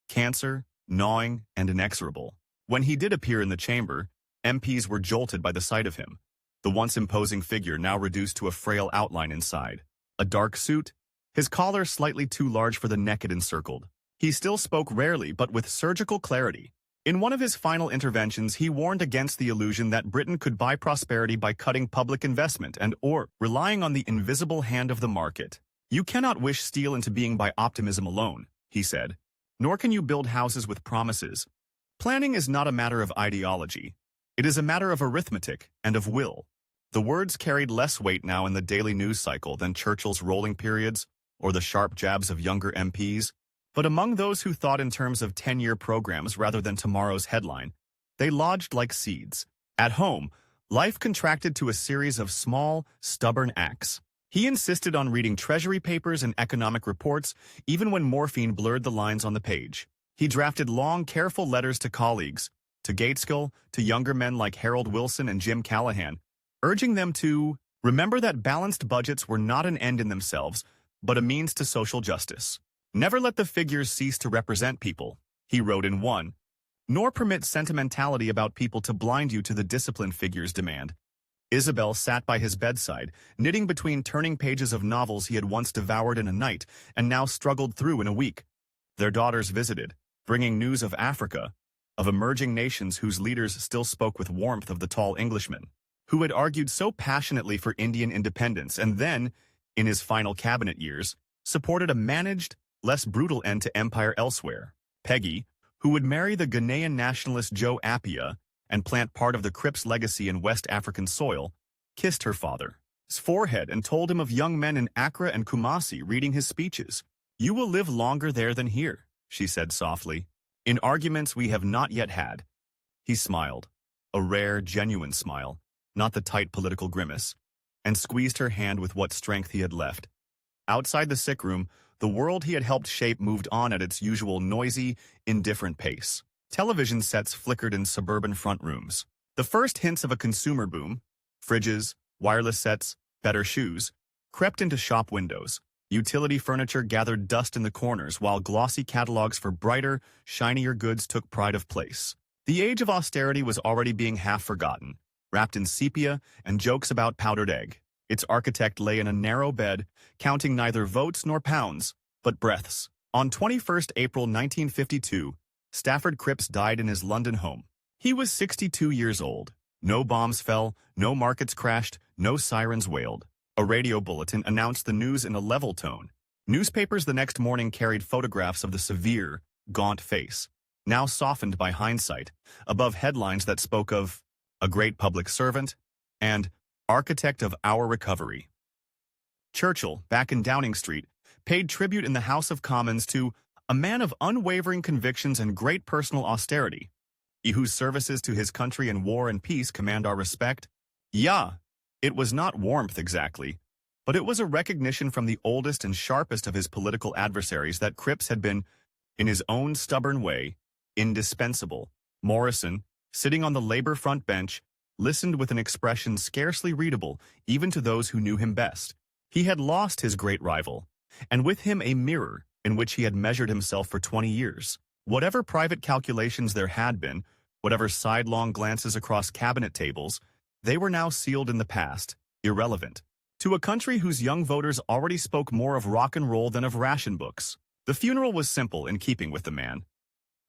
Cancer, gnawing, and inexorable. When he did appear in the chamber, MPs were jolted by the sight of him. The once imposing figure now reduced to a frail outline inside. A dark suit, his collar slightly too large for the neck it encircled. He still spoke rarely but with surgical clarity. In one of his final interventions, he warned against the illusion that Britain could buy prosperity by cutting public investment or relying on the invisible hand of the market. You cannot wish steel into being by optimism alone, he said, nor can you build houses with promises. Planning is not a matter of ideology. It is a matter of arithmetic and of will. The words carried less weight now in the daily news cycle than Churchill's rolling periods or the sharp jabs of younger MPs. But among those who thought in terms of 10-year programs rather than tomorrow's headline, they lodged like seeds. At home, life contracted to a series of small, stubborn acts. He insisted on reading treasury papers and economic reports, even when morphine blurred the lines on the page. He drafted long, careful letters to colleagues, to Gateskill, to younger men like Harold Wilson and Jim Callahan, urging them to remember that balanced budgets were not an end in themselves, but a means to social justice. Never let the figures cease to represent people, he wrote in one, nor permit sentimentality about people to blind you to the discipline figures demand. Isabel sat by his bedside, knitting between turning pages of novels he had once devoured in a night and now struggled through in a week. Their daughters visited, bringing news of Africa, of emerging nations whose leaders still spoke with warmth of the tall Englishman, who had argued so passionately for Indian independence and then, in his final cabinet years, supported a managed, less brutal end to empire elsewhere. Peggy, who would marry the Ghanaian nationalist Joe Appiah and plant part of the Cripps legacy in West African soil, kissed her father's forehead and told him of young men in Accra and Kumasi reading his speeches. "You will live longer there than here," she said softly, "in arguments we have not yet had." He smiled, a rare, genuine smile, not the tight political grimace, and squeezed her hand with what strength he had left. Outside the sick room, the world he had helped shape moved on at its usual noisy, indifferent pace. Television sets flickered in suburban front rooms. The first hints of a consumer boom, fridges, wireless sets, better shoes, crept into shop windows. Utility furniture gathered dust in the corners while glossy catalogs for brighter, shinier goods took pride of place. The age of austerity was already being half forgotten, wrapped in sepia and jokes about powdered egg. Its architect lay in a narrow bed, counting neither votes nor pounds, but breaths. On 21st April 1952, Stafford Cripps died in his London home. He was 62 years old. No bombs fell, no markets crashed, no sirens wailed. A radio bulletin announced the news in a level tone. Newspapers the next morning carried photographs of the severe, gaunt face, now softened by hindsight, above headlines that spoke of a great public servant and architect of our recovery. Churchill, back in Downing Street, paid tribute in the House of Commons to a man of unwavering convictions and great personal austerity, whose services to his country in war and peace command our respect. Yeah, it was not warmth exactly, but it was a recognition from the oldest and sharpest of his political adversaries that Cripps had been, in his own stubborn way, indispensable. Morrison, sitting on the Labour front bench, listened with an expression scarcely readable even to those who knew him best. He had lost his great rival, and with him a mirror in which he had measured himself for 20 years. Whatever private calculations there had been, whatever sidelong glances across cabinet tables, they were now sealed in the past, irrelevant. To a country whose young voters already spoke more of rock and roll than of ration books, the funeral was simple in keeping with the man.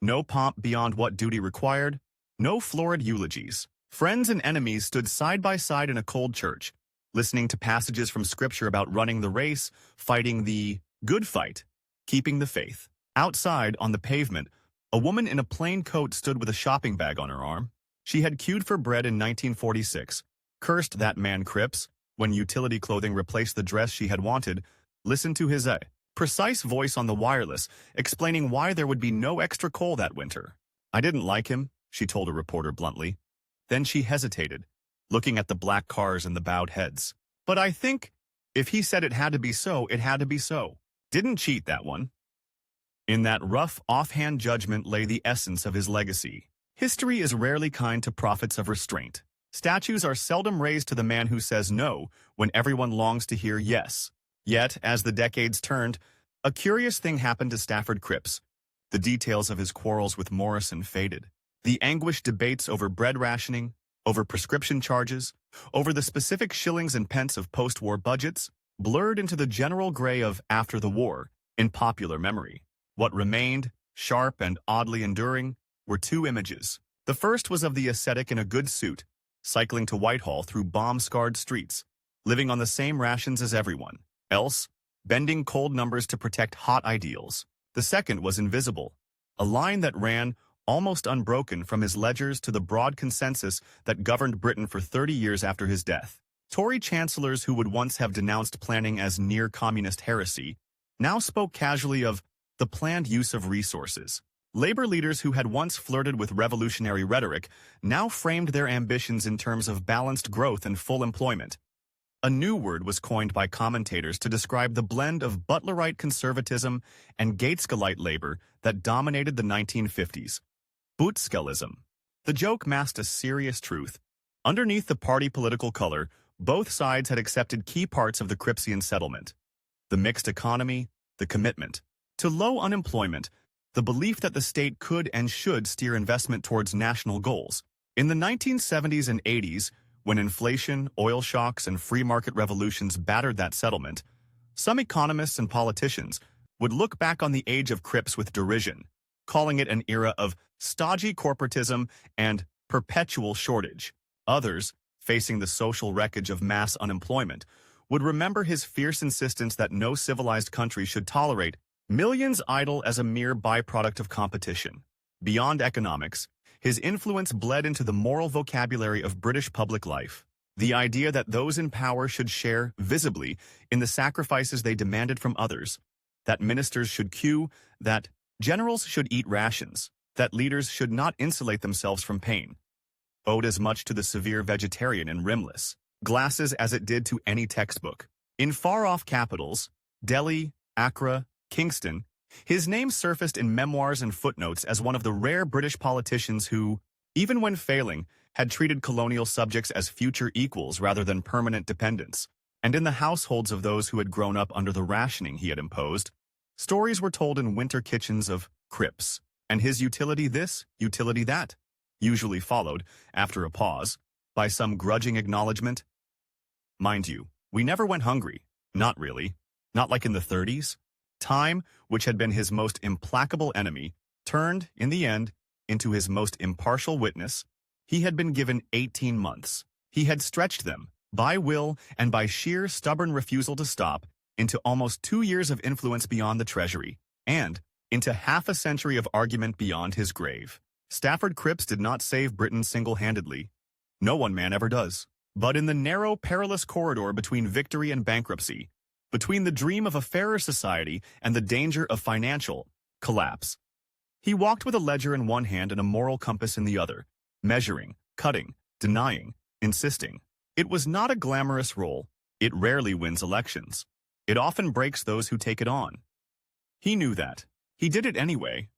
No pomp beyond what duty required, no florid eulogies. Friends and enemies stood side by side in a cold church, listening to passages from scripture about running the race, fighting the good fight, keeping the faith. Outside, on the pavement, a woman in a plain coat stood with a shopping bag on her arm. She had queued for bread in 1946, cursed that man Cripps, when utility clothing replaced the dress she had wanted, listened to his precise voice on the wireless, explaining why there would be no extra coal that winter. "I didn't like him," she told a reporter bluntly. Then she hesitated, looking at the black cars and the bowed heads. But I think, if he said it had to be so, it had to be so. Didn't cheat, that one. In that rough, offhand judgment lay the essence of his legacy. History is rarely kind to prophets of restraint. Statues are seldom raised to the man who says no when everyone longs to hear yes. Yet, as the decades turned, a curious thing happened to Stafford Cripps. The details of his quarrels with Morrison faded. The anguished debates over bread rationing, over prescription charges, over the specific shillings and pence of post-war budgets, blurred into the general gray of after the war in popular memory. What remained, sharp and oddly enduring, were two images. The first was of the ascetic in a good suit, cycling to Whitehall through bomb-scarred streets, living on the same rations as everyone else, bending cold numbers to protect hot ideals. The second was invisible, a line that ran, almost unbroken, from his ledgers to the broad consensus that governed Britain for 30 years after his death. Tory chancellors who would once have denounced planning as near-communist heresy now spoke casually of the planned use of resources. Labor leaders who had once flirted with revolutionary rhetoric now framed their ambitions in terms of balanced growth and full employment. A new word was coined by commentators to describe the blend of Butlerite conservatism and Gaitskellite labor that dominated the 1950s. Bootskellism. The joke masked a serious truth. Underneath the party political color, both sides had accepted key parts of the Crippsian settlement. The mixed economy, the commitment to low unemployment, the belief that the state could and should steer investment towards national goals. In the 1970s and 80s, when inflation, oil shocks, and free market revolutions battered that settlement, some economists and politicians would look back on the age of Cripps with derision, calling it an era of stodgy corporatism and perpetual shortage. Others, facing the social wreckage of mass unemployment, would remember his fierce insistence that no civilized country should tolerate millions idle as a mere byproduct of competition. Beyond economics, his influence bled into the moral vocabulary of British public life. The idea that those in power should share visibly in the sacrifices they demanded from others, that ministers should queue, that generals should eat rations, that leaders should not insulate themselves from pain, owed as much to the severe vegetarian in rimless glasses as it did to any textbook. In far-off capitals, Delhi, Accra, Kingston, his name surfaced in memoirs and footnotes as one of the rare British politicians who, even when failing, had treated colonial subjects as future equals rather than permanent dependents. And in the households of those who had grown up under the rationing he had imposed, stories were told in winter kitchens of Cripps, and his utility this, utility that, usually followed, after a pause, by some grudging acknowledgement. Mind you, we never went hungry. Not really. Not like in the 30s. Time, which had been his most implacable enemy, turned, in the end, into his most impartial witness. He had been given 18 months. He had stretched them, by will and by sheer stubborn refusal to stop, into almost 2 years of influence beyond the Treasury, and into half a century of argument beyond his grave. Stafford Cripps did not save Britain single-handedly. No one man ever does. But in the narrow, perilous corridor between victory and bankruptcy, between the dream of a fairer society and the danger of financial collapse, he walked with a ledger in one hand and a moral compass in the other, measuring, cutting, denying, insisting. It was not a glamorous role. It rarely wins elections. It often breaks those who take it on. He knew that. He did it anyway,